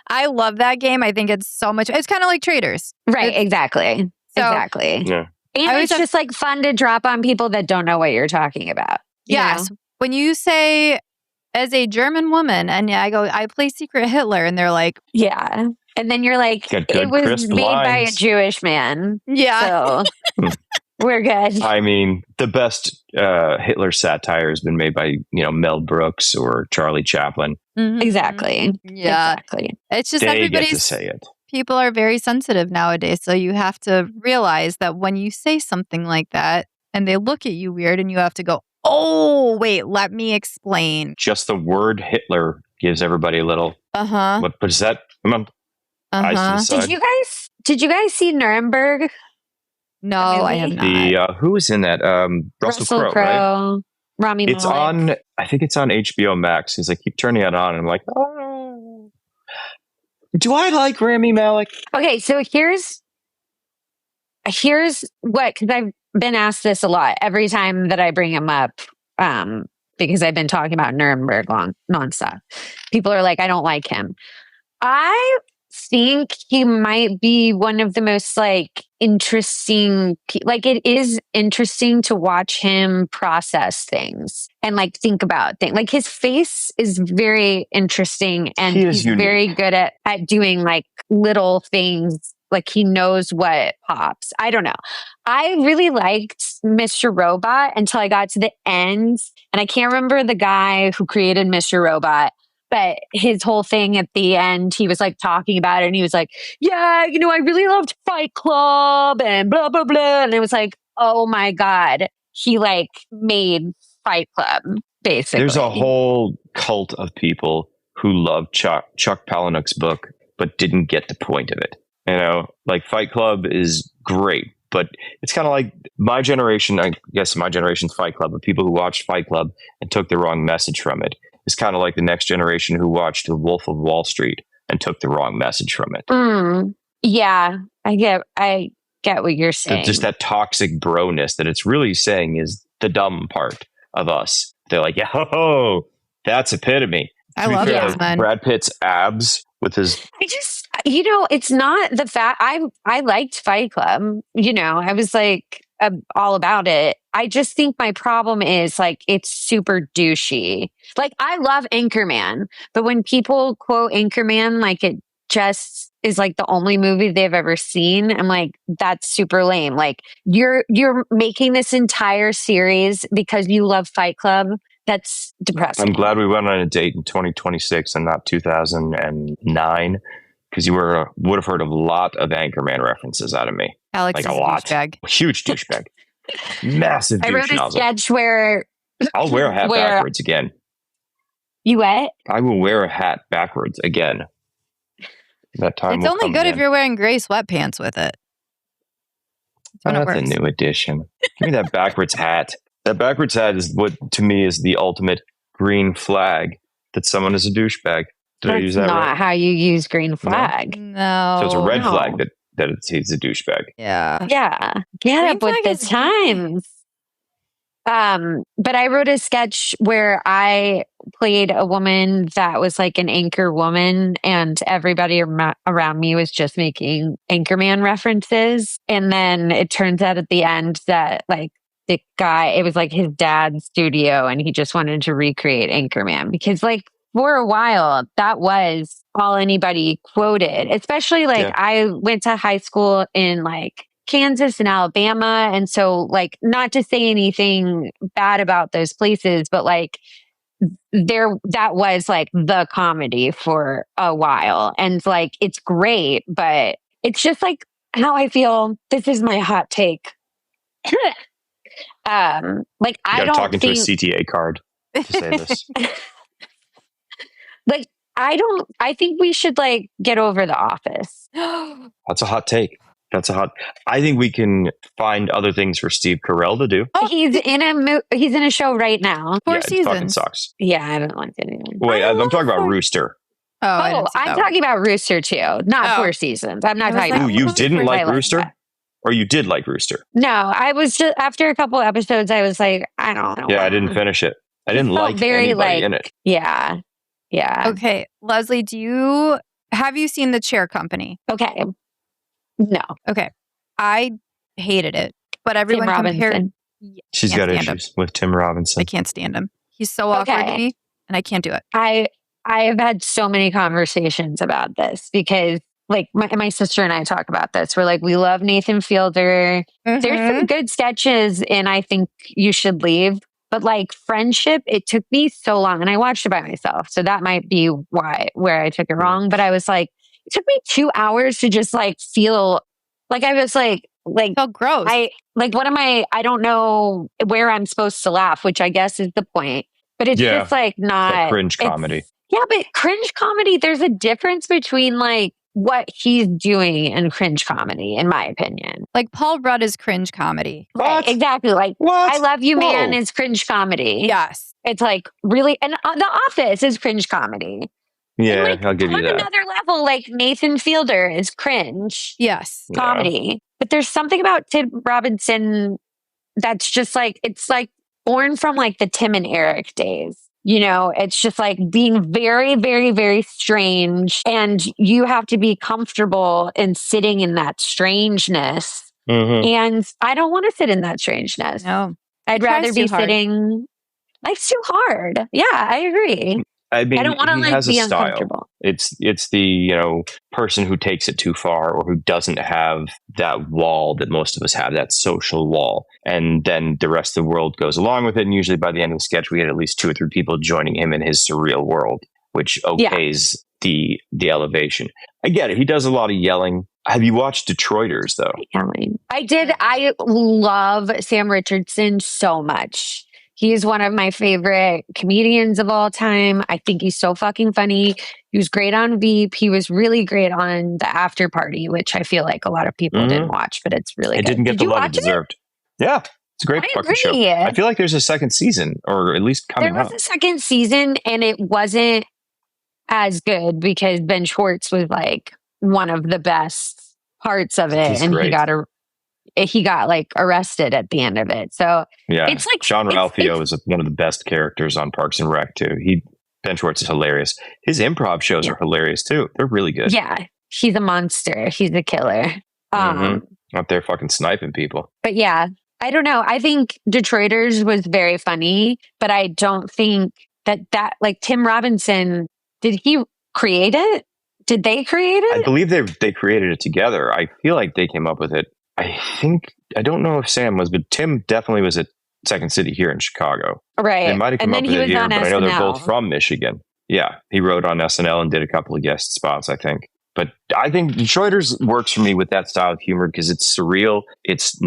I love that game. I think it's so much. It's kind of like Traders. Right, exactly. Exactly. Yeah. And it's just like fun to drop on people that don't know what you're talking about. Yes. When you say, as a German woman, and I go, I play Secret Hitler, and they're like, yeah. And then you're like, it was made by a Jewish man. Yeah. So we're good. I mean, the best Hitler satire has been made by, Mel Brooks or Charlie Chaplin. Mm-hmm. Exactly. Yeah. Exactly. It's just they get to say it. People are very sensitive nowadays. So you have to realize that when you say something like that and they look at you weird and you have to go, oh, wait, let me explain. Just the word Hitler gives everybody a little, what is that? Come on. Eyes to the side. Did you guys see Nuremberg? No, I have not. Who was in that? Russell Crowe, right? Rami It's Malek. I think it's on HBO Max. Because I keep turning it on and I'm like, oh. Do I like Rami Malek? Okay, so here's what, because I've been asked this a lot every time that I bring him up, because I've been talking about Nuremberg nonstop. People are like, I don't like him. I think he might be one of the most interesting, it is interesting to watch him process things and think about things. His face is very interesting, and he's very good at doing little things. He knows what pops. I don't know. I really liked Mr. Robot until I got to the end, and I can't remember the guy who created Mr. Robot. But his whole thing at the end, he was talking about it, and he was like, yeah, I really loved Fight Club and blah, blah, blah. And it was like, oh my God, he made Fight Club, basically. There's a whole cult of people who love Chuck Palahniuk's book, but didn't get the point of it. Fight Club is great, but it's kind of like my generation, I guess my generation's Fight Club, but people who watched Fight Club and took the wrong message from it. It's kind of like the next generation who watched The Wolf of Wall Street and took the wrong message from it. Yeah, I get what you're saying. Just that toxic broness that it's really saying is the dumb part of us. They're like, yeah, that's epitome. I love it, man. Brad Pitt's abs with his... it's not the fact. I liked Fight Club. I was all about it. I just think my problem is it's super douchey. I love Anchorman, but when people quote Anchorman it just is the only movie they've ever seen, I'm that's super lame. You're making this entire series because you love Fight Club. That's depressing. I'm glad we went on a date in 2026 and not 2009, because you would have heard a lot of Anchorman references out of me. Alex is a lot. Douchebag. Huge douchebag. Massive douche I wrote a nozzle. sketch where I'll wear a hat backwards again. You what? I will wear a hat backwards again. That time. It's only good if you're wearing gray sweatpants with it. That's a new addition. Give me that backwards hat. That backwards hat is what, to me, is the ultimate green flag that someone is a douchebag. Did I use that right? That's not how you use green flag. No. So it's a red flag that he's a douchebag. Yeah. Yeah. Get up with the times. But I wrote a sketch where I played a woman that was an anchor woman, and everybody around me was just making Anchorman references. And then it turns out at the end that the guy, it was his dad's studio, and he just wanted to recreate Anchorman because for a while that was all anybody quoted, especially I went to high school in Kansas and Alabama. And so like, not to say anything bad about those places, but like that was like the comedy for a while. And like, it's great, but it's just like how I feel. This is my hot take. Like I don't talking think to a CTA card to say this. like I think we should like get over The Office. That's a hot take. I think we can find other things for Steve Carell to do. Oh, he's in a show right now. 4 It fucking seasons. sucks. Yeah, I haven't liked it either. Wait, I'm talking about Rooster. Oh, I'm talking about Rooster too, not 4 seasons. I'm not talking about. Ooh, you didn't like I Rooster? that. Or you did like Rooster? No, I was just after a couple episodes, I was like, I don't know. Yeah, I didn't finish it. I didn't like anybody in it. Yeah. Okay, Leslie, have you seen The Chair Company? Okay. No. Okay. I hated it, but everyone compared. She's got issues with Tim Robinson. I can't stand him. He's so awkward to me, and I can't do it. I have had so many conversations about this because like my sister and I talk about this. We're like, we love Nathan Fielder. Mm-hmm. There's some good sketches and I think You Should Leave. But like Friendship, it took me so long and I watched it by myself. So that might be where I took it wrong. But I was like, it took me 2 hours to just like feel like I was like felt gross. What am I don't know where I'm supposed to laugh, which I guess is the point. But it's just like not like cringe comedy. Yeah, but cringe comedy, there's a difference between like what he's doing and cringe comedy, in my opinion. Like Paul Rudd is cringe comedy. Right, exactly. Like what? I Love You Man is cringe comedy. Yes. It's like really, and The Office is cringe comedy. Yeah, like, I'll give you that. On another level, like Nathan Fielder is cringe comedy. Yeah. But there's something about Tim Robinson that's just like, it's like born from like the Tim and Eric days. You know, it's just like being very, very, very strange. And you have to be comfortable in sitting in that strangeness. Mm-hmm. And I don't want to sit in that strangeness. No. I'd rather be sitting. Life's too hard. Yeah, I agree. I mean, I don't want to like be uncomfortable. It's the person who takes it too far or who doesn't have that wall that most of us have, that social wall, and then the rest of the world goes along with it. And usually by the end of the sketch, we had at least 2 or 3 people joining him in his surreal world, which okays the elevation. I get it. He does a lot of yelling. Have you watched Detroiters though? I did. I love Sam Richardson so much. He's one of my favorite comedians of all time. I think he's so fucking funny. He was great on Veep. He was really great on The After Party, which I feel like a lot of people didn't watch, but it's really good. It didn't get the love it deserved. Yeah, it's a great fucking show. I feel like there's a second season, or at least coming up. There was a second season, and it wasn't as good because Ben Schwartz was like one of the best parts of it, and he got like arrested at the end of it. So yeah, it's like John Ralphio is one of the best characters on Parks and Rec too. Ben Schwartz is hilarious. His improv shows are hilarious too. They're really good. Yeah, he's a monster. He's a killer. Out there fucking sniping people. But yeah, I don't know. I think Detroiters was very funny, but I don't think that like Tim Robinson, did he create it? Did they create it? I believe they created it together. I feel like they came up with it. I don't know if Sam was, but Tim definitely was at Second City here in Chicago. Right. They might have come up with it here, but I know they're both from Michigan. Yeah. He wrote on SNL and did a couple of guest spots, I think. But I think Detroiters works for me with that style of humor because it's surreal. It's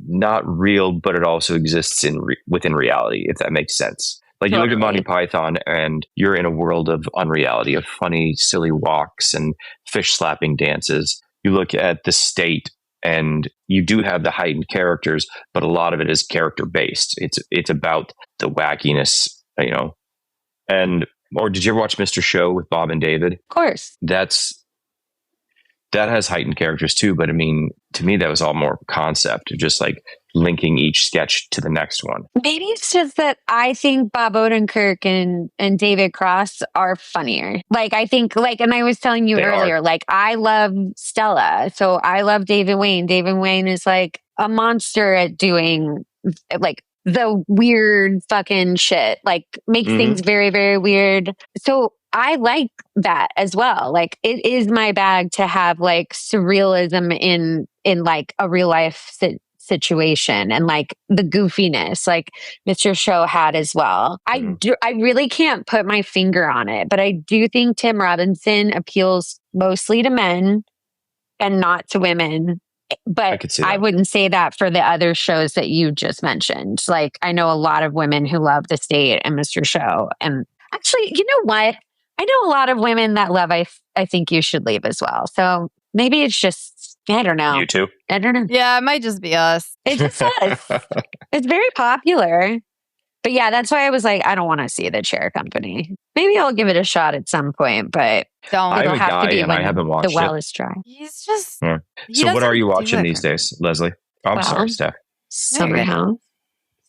not real, but it also exists within reality, if that makes sense. Like you look at Monty Python and you're in a world of unreality, of funny, silly walks and fish slapping dances. You look at The State and you do have the heightened characters, but a lot of it is character based. It's about the wackiness, or did you ever watch Mr. Show with Bob and David? Of course. That has heightened characters too, but I mean, to me, that was all more concept of just like linking each sketch to the next one. Maybe it's just that I think Bob Odenkirk and David Cross are funnier. Like, I think, like, and I was telling you earlier, like, I love Stella, so I love David Wayne. David Wayne is like a monster at doing like the weird fucking shit, like makes things very, very weird. So I like that as well. Like it is my bag to have like surrealism in like a real life situation and like the goofiness like Mr. Show had as well. I really can't put my finger on it, but I do think Tim Robinson appeals mostly to men and not to women. But I wouldn't say that for the other shows that you just mentioned. Like I know a lot of women who love The State and Mr. Show. And actually, you know what? I know a lot of women that love I Think You Should Leave as well. So maybe it's just, I don't know. You too? I don't know. Yeah, it might just be us. It's just us. It's very popular. But yeah, that's why I was like, I don't want to see The Chair Company. Maybe I'll give it a shot at some point, but don't. I'm a guy and I haven't watched the well is dry. He's just. Yeah. So what are you watching these days, Leslie? I'm sorry, Steph. Summer House.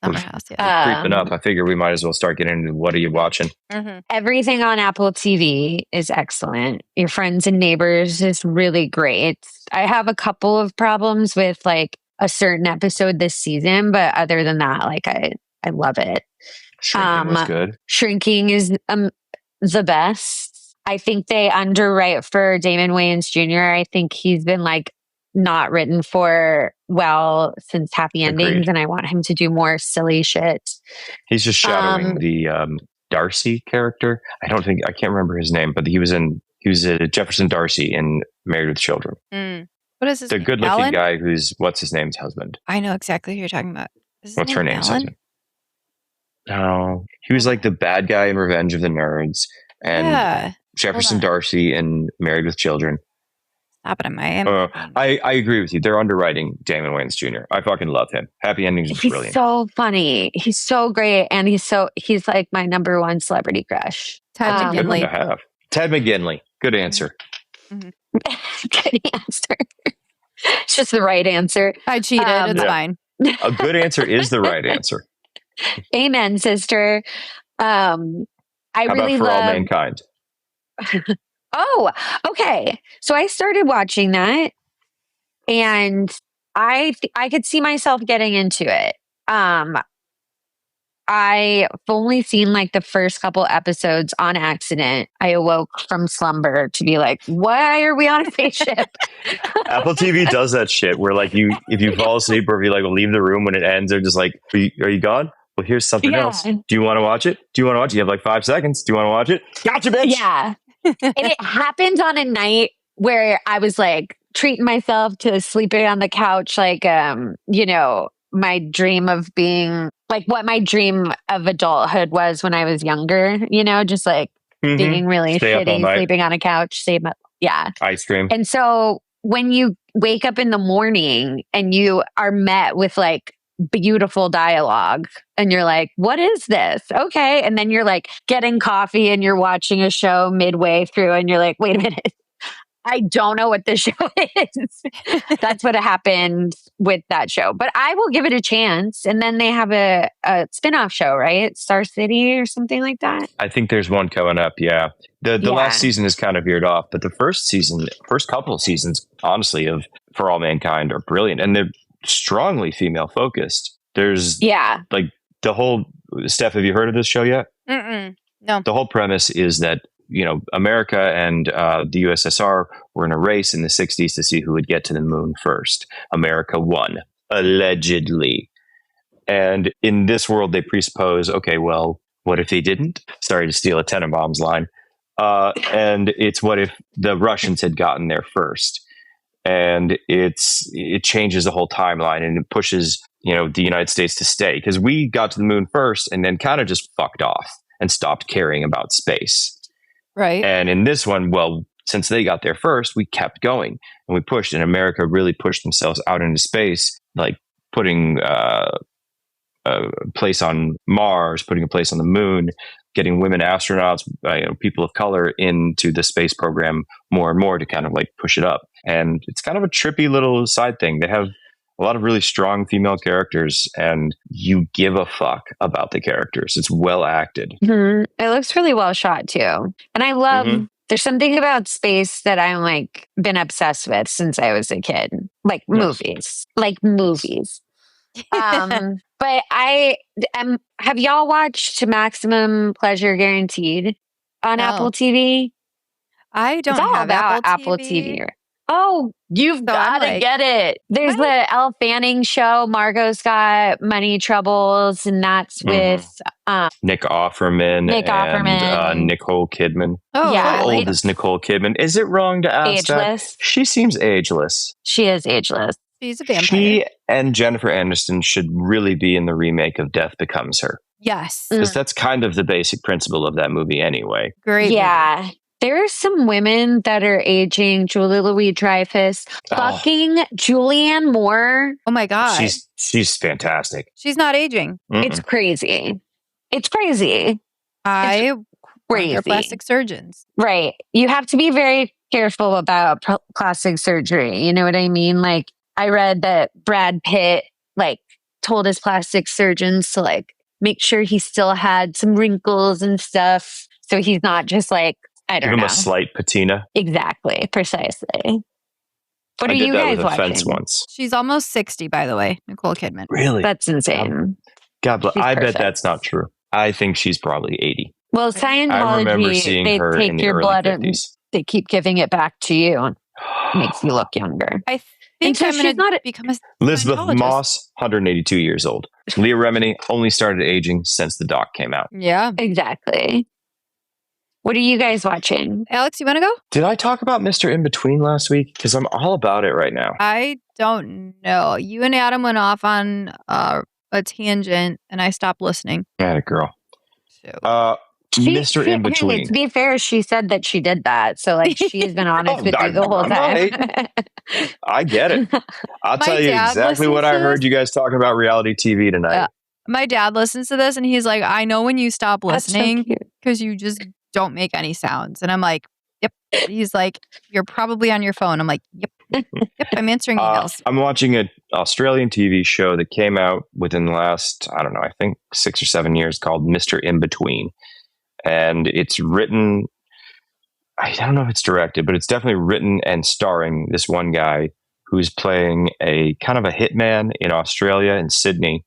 Summer House, yeah. Creeping up. I figure we might as well start getting into what are you watching? Mm-hmm. Everything on Apple TV is excellent. Your Friends and Neighbors is really great. I have a couple of problems with like a certain episode this season, but other than that, like I love it. Shrinking was good. Shrinking is the best. I think they underwrite for Damon Wayans Jr. I think he's been like not written for well since Happy Endings. Agreed. And I want him to do more silly shit. He's just shadowing the Darcy character. I can't remember his name, but he was Jefferson Darcy in Married with Children. What is his the name? good looking Alan? guy what's his name's husband? I know exactly who you're talking about. What's her name's husband? No, he was like the bad guy in Revenge of the Nerds, and Jefferson Darcy in Married with Children. Stop it, I agree with you. They're underwriting Damon Wayans Jr. I fucking love him. Happy Endings is brilliant. He's so funny. He's so great, and he's like my number one celebrity crush. Ted McGinley. Good to have. Ted McGinley. Good answer. Mm-hmm. Good answer. It's just the right answer. I cheated. It's fine. A good answer is the right answer. Amen, sister. I really love For All Mankind. Oh, okay. So I started watching that, and I could see myself getting into it. I've only seen like the first couple episodes on accident. I awoke from slumber to be like, why are we on a spaceship? Apple TV does that shit where like if you fall asleep or if you like leave the room when it ends, they're just like, are you gone? Well, here's something else. Do you want to watch it? You have like 5 seconds. Do you want to watch it? Gotcha, bitch. Yeah. And it happened on a night where I was like treating myself to sleeping on the couch, like, my dream of being like what my dream of adulthood was when I was younger, just like being really shitty, sleeping on a couch, ice cream. And so when you wake up in the morning and you are met with like beautiful dialogue and you're like, what is this? Okay. And then you're like getting coffee and you're watching a show midway through and you're like, wait a minute. I don't know what this show is. That's what happened with that show. But I will give it a chance. And then they have a spin-off show, right? Star City or something like that. I think there's one coming up, yeah. The last season is kind of veered off, but the first couple of seasons, honestly, of For All Mankind are brilliant. And they're strongly female focused. There's like the whole Steph, have you heard of this show yet? No. The whole premise is that America and the USSR were in a race in the 60s to see who would get to the moon first. America won, allegedly. And in this world, they presuppose, okay, well, what if they didn't? Sorry to steal a Tenenbaum's line. And it's what if the Russians had gotten there first? And it changes the whole timeline and it pushes, the United States to stay. Because we got to the moon first and then kind of just fucked off and stopped caring about space. Right. And in this one, well, since they got there first, we kept going and we pushed, and America really pushed themselves out into space, like putting a place on Mars, putting a place on the moon, getting women astronauts, people of color into the space program more and more to kind of like push it up. And it's kind of a trippy little side thing. They have a lot of really strong female characters and you give a fuck about the characters. It's well acted. Mm-hmm. It looks really well shot too. And I love, there's something about space that I'm like been obsessed with since I was a kid. Like movies. But have y'all watched Maximum Pleasure Guaranteed? on No. Apple TV? I don't It's all have about Apple Apple TV. TV. Oh, you've So got I'm to like, get it. There's what? the Elle Fanning show. Margot's got money troubles, and that's with Nick Offerman Nick and Offerman. Nicole Kidman. Oh, Yeah. How I like old is Nicole Kidman? Is it wrong to ask that? Ageless. She seems ageless. She is ageless. she's a vampire. She and Jennifer Aniston should really be in the remake of Death Becomes Her. Yes. Because that's kind of the basic principle of that movie anyway. Great. movie. Yeah. There are some women that are aging. Julie Louis-Dreyfus, fucking Julianne Moore. Oh my God. She's fantastic. She's not aging. It's crazy. It's crazy. I Crazy. They're plastic surgeons. Right. You have to be very careful about plastic surgery. You know what I mean? Like, I read that Brad Pitt, like, told his plastic surgeons to, like, make sure he still had some wrinkles and stuff. So he's not just like, I don't Give him know. a slight patina. Exactly. Precisely. What I are did you that guys with a fence watching? once. She's almost 60, by the way, Nicole Kidman. Really? That's insane. God bless. She's I bet perfect. that's not true. I think she's probably 80. Well, I remember Scientology, seeing they her in take the your early blood and 50s. they keep giving it back to you and makes you look younger. I think so I'm she's going not to a- become a Elizabeth Scientologist. Moss, 182 years old. Leah Remini only started aging since the doc came out. Yeah. Exactly. What are you guys watching? Alex, you want to go? Did I talk about Mr. In Between last week? Because I'm all about it right now. I don't know. You and Adam went off on a tangent, and I stopped listening. Yeah, girl. So. Mr. In Between. To be fair, she said that she did that. So, like, she's been honest with you the whole I'm not time. hating. I get it. I'll My tell you dad exactly what listens I to heard this. you guys talking about reality TV tonight. Yeah. My dad listens to this, and he's like, I know when you stop That's so listening cute. because you just don't make any sounds. And I'm like, yep. He's like, you're probably on your phone. I'm like, yep. Yep, I'm answering emails. I'm watching an Australian TV show that came out within the last, I don't know, I think 6 or 7 years called Mr. In Between. And it's written, I don't know if it's directed, but it's definitely written and starring this one guy who's playing a kind of a hitman in Australia, in Sydney.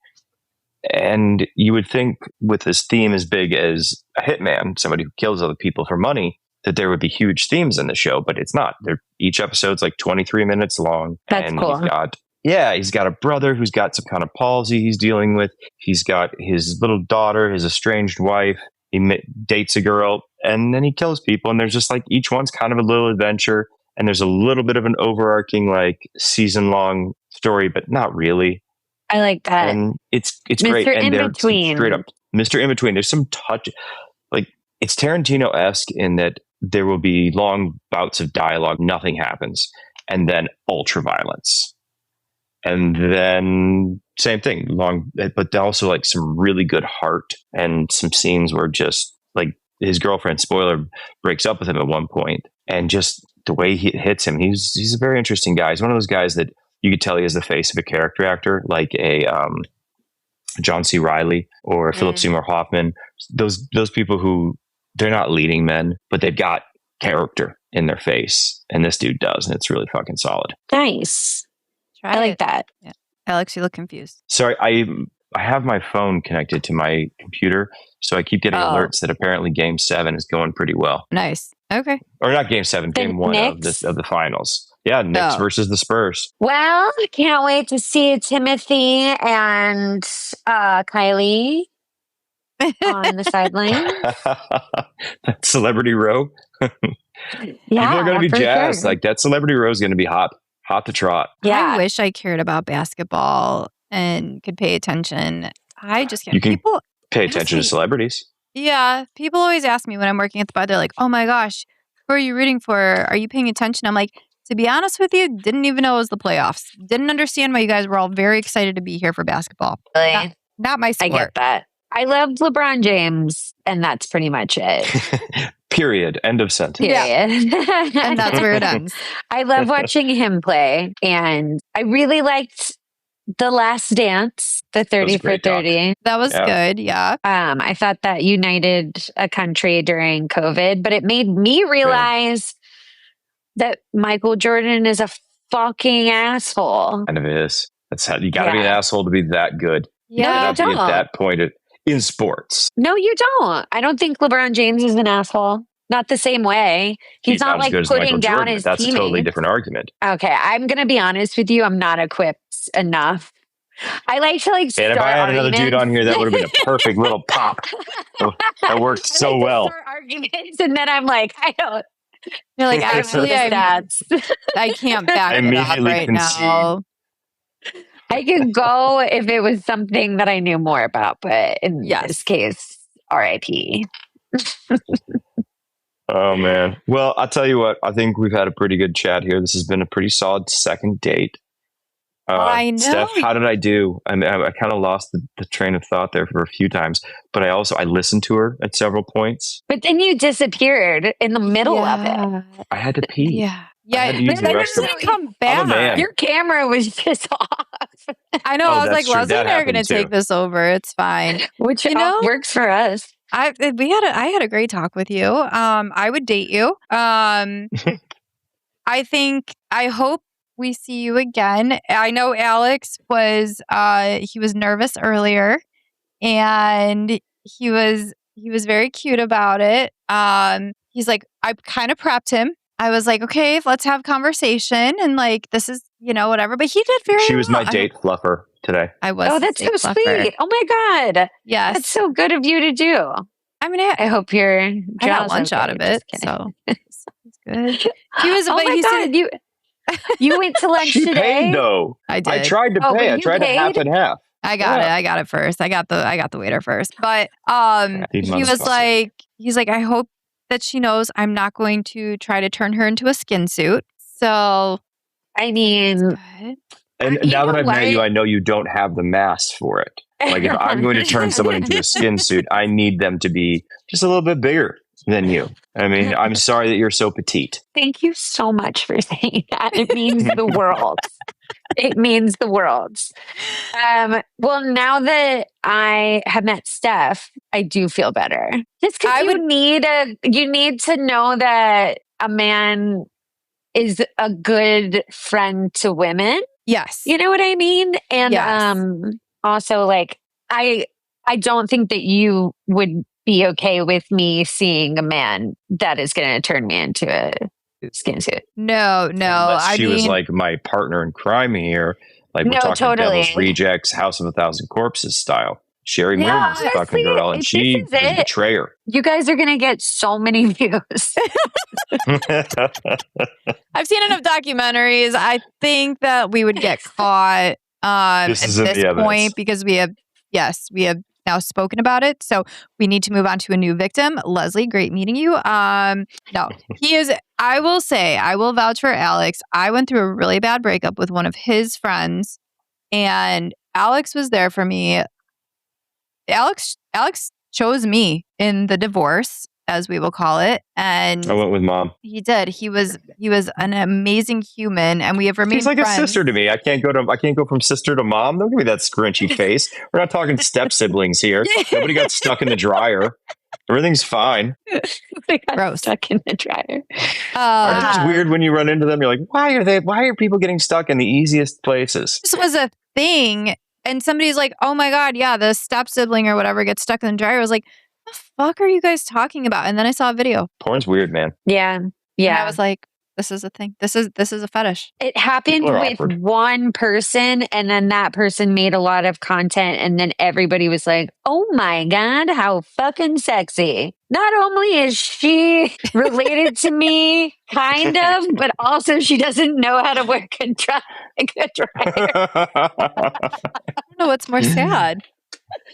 And you would think with this theme as big as a hitman, somebody who kills other people for money, that there would be huge themes in the show, but it's not. Each episode's like 23 minutes long. That's and cool. he's got a brother who's got some kind of palsy he's dealing with. He's got his little daughter, his estranged wife. He dates a girl, and then he kills people. And there's just like each one's kind of a little adventure. And there's a little bit of an overarching like season-long story, but not really. I like that. And it's Mr. great. And they're In-Between. straight up Mr. In Between. There's some touch, like it's Tarantino-esque in that there will be long bouts of dialogue, nothing happens, and then ultra violence, and then same thing, long, but also like some really good heart and some scenes where just like his girlfriend, spoiler, breaks up with him at one point, and just the way he hits him, he's a very interesting guy. He's one of those guys that you could tell he is the face of a character actor, like a John C. Reilly or Philip Seymour Hoffman. Those people who they're not leading men, but they've got character in their face, and this dude does, and it's really fucking solid. Nice. Try I like it. that. Yeah. Alex, you look confused. Sorry, I have my phone connected to my computer, so I keep getting alerts that apparently Game 7 is going pretty well. Nice. Okay. Or not Game 7, The Game 1 Knicks? of the finals. Yeah, Knicks versus the Spurs. Well, I can't wait to see Timothy and Kylie on the sideline. That Celebrity Row. People are going to be for jazzed. sure. Like that Celebrity Row is going to be hot to trot. Yeah. I wish I cared about basketball and could pay attention. I just can't. You can People, pay attention to honestly, celebrities. yeah, people always ask me when I'm working at the bar, they're like, oh my gosh, who are you rooting for? Are you paying attention? I'm like, to be honest with you, didn't even know it was the playoffs. Didn't understand why you guys were all very excited to be here for basketball. Really? Not my I sport. get that. I love LeBron James, and that's pretty much it. Period. End of sentence. Period. And that's where it ends. I love watching him play, and I really liked The Last Dance, the 30 for great doc. 30. That was good. Yeah. I thought that united a country during COVID, but it made me realize that Michael Jordan is a fucking asshole. Kind of is. That's how you got to be an asshole to be that good. You Yeah. got to be at that point in sports. No, you don't. I don't think LeBron James is an asshole. Not the same way. He's not as like good as putting Michael down Jordan. his That's a totally teammates. different argument. Okay, I'm gonna be honest with you. I'm not equipped enough. I like to like start And if I had another dude on here, that would have been a perfect little pop. That worked so I like well. To start arguments, and then I'm like, I don't. You're like, I don't know actually, the stats. I can't back I it up immediately right concede. now. I could go if it was something that I knew more about, but in this case, RIP. Oh, man. Well, I'll tell you what. I think we've had a pretty good chat here. This has been a pretty solid second date. I know. Steph, how did I do? I mean, I kind of lost the train of thought there for a few times, but I listened to her at several points. But then you disappeared in the middle of it. I had to pee. Yeah. I had to use the then restroom. didn't come I'm a man. back. Your camera was just off. I know. Oh, I was that's like, true. Leslie That and I are going to happened too. take this over. It's fine. Which works for us. I had a great talk with you. I would date you. I hope we see you again. I know Alex was he was nervous earlier, and he was very cute about it. He's like, I kind of prepped him. I was like, okay, let's have conversation, and like this is whatever. But he did very. She was well. my date fluffer today. I was. Oh, that's so sweet. Oh my God. Yes, that's so good of you to do. I mean, I hope you're. I got lunch out of it, so it's good. He was. Oh my God, you went to lunch she today. Paid though. I did. I tried to pay. I tried to half and half. I got it. I got it first. I got the waiter first. But he was like, I hope that she knows I'm not going to try to turn her into a skin suit. So, I mean, and now that I've met you, I know you don't have the mass for it. Like if I'm going to turn someone into a skin suit, I need them to be just a little bit bigger than you. I mean, I'm sorry that you're so petite. Thank you so much for saying that. It means the world. It means the world. Well, now that I have met Steph, I do feel better. Just because you need to know that a man is a good friend to women. Yes. You know what I mean? And also, like, I don't think that you would be okay with me seeing a man that is going to turn me into a skin suit. No. Unless she was like my partner in crime here. Like we're talking Devil's Rejects, House of a Thousand Corpses style. Sherry Moon's the fucking girl, and she is a betrayer. You guys are going to get so many views. I've seen enough documentaries. I think that we would get caught at this point because we have now spoken about it. So we need to move on to a new victim. Leslie, great meeting you. No, he is, I will vouch for Alex. I went through a really bad breakup with one of his friends, and Alex was there for me. Alex chose me in the divorce, as we will call it. And I went with mom. He did. He was an amazing human, and we have remained She's like friends. a sister to me. I can't go from sister to mom. Don't give me that scrunchy face. We're not talking step siblings here. Nobody got stuck in the dryer. Everything's fine. Gross. Stuck in the dryer. It's just weird when you run into them. You're like, why are people getting stuck in the easiest places? This was a thing. And somebody's like, oh my God, yeah, the step sibling or whatever gets stuck in the dryer. I was like, what the fuck are you guys talking about? And then I saw a video. Porn's weird, man. Yeah. Yeah. And I was like, this is a thing. This is a fetish. It happened with awkward. one person, and then that person made a lot of content, and then everybody was like, oh my God, how fucking sexy. Not only is she related to me, kind of, but also she doesn't know how to work a dryer. I don't know what's more sad.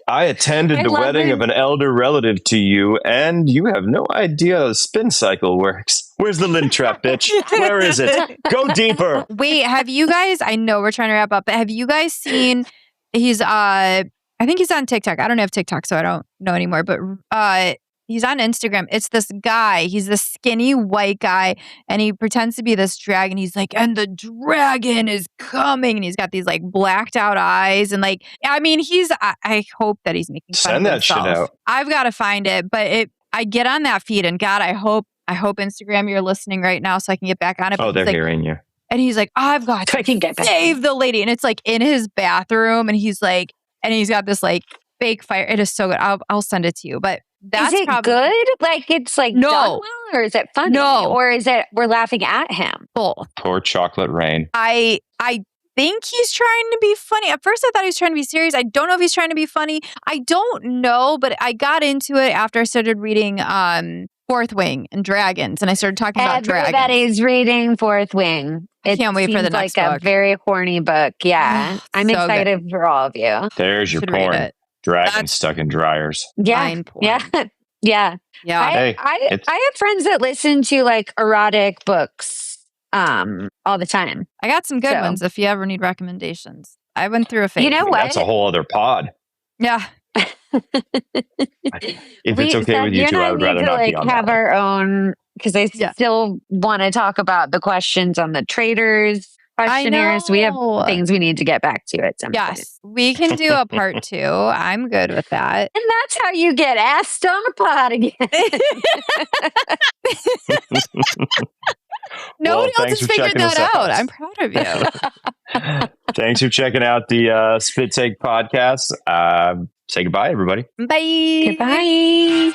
I attended the wedding of an elder relative to you, and you have no idea how the spin cycle works. Where's the lint trap, bitch? Where is it? Go deeper. Wait, have you guys, I know we're trying to wrap up, but have you guys seen, I think he's on TikTok. I don't have TikTok, so I don't know anymore, but he's on Instagram. It's this guy. He's this skinny white guy, and he pretends to be this dragon. He's like, and the dragon is coming. And he's got these like blacked out eyes. And like, I mean, I hope that he's making fun Send of that shit himself. out. I've got to find it, but I get on that feed, and God, I hope Instagram, you're listening right now so I can get back on it. Oh, they're like, hearing you. And he's like, I've got to save the lady. And it's like in his bathroom, and he's got this like fake fire. It is so good. I'll send it to you. But That's is it probably good? Like it's like No. done well, or is it funny? No. Or is it we're laughing at him? both. Poor Chocolate Rain. I think he's trying to be funny. At first, I thought he was trying to be serious. I don't know if he's trying to be funny. I don't know, but I got into it after I started reading Fourth Wing and Dragons, and I started talking about dragons. Everybody's reading Fourth Wing. I can't wait for the next like book. a very horny book. Yeah, I'm So excited for all of you. There's your Should read porn. it. Dragons That's stuck in dryers. Yeah, fine porn. yeah, yeah. Yeah. Hey, I have friends that listen to like erotic books all the time. I got some good So. ones if you ever need recommendations. I went through a phase. You know what? that's a whole other pod. Yeah. If it's okay Steph, with you two, I would rather to, not like, be on have that. our own because I Yeah. still want to talk about the questions on the traders questionnaires. We have know. things we need to get back to at some point. Yes, we can do a part 2. I'm good with that. And that's how you get asked on a pod again. Nobody else thanks has for figured checking us that out. out. I'm proud of you. Thanks for checking out the Spit Take podcast. Say goodbye, everybody. Bye. Goodbye.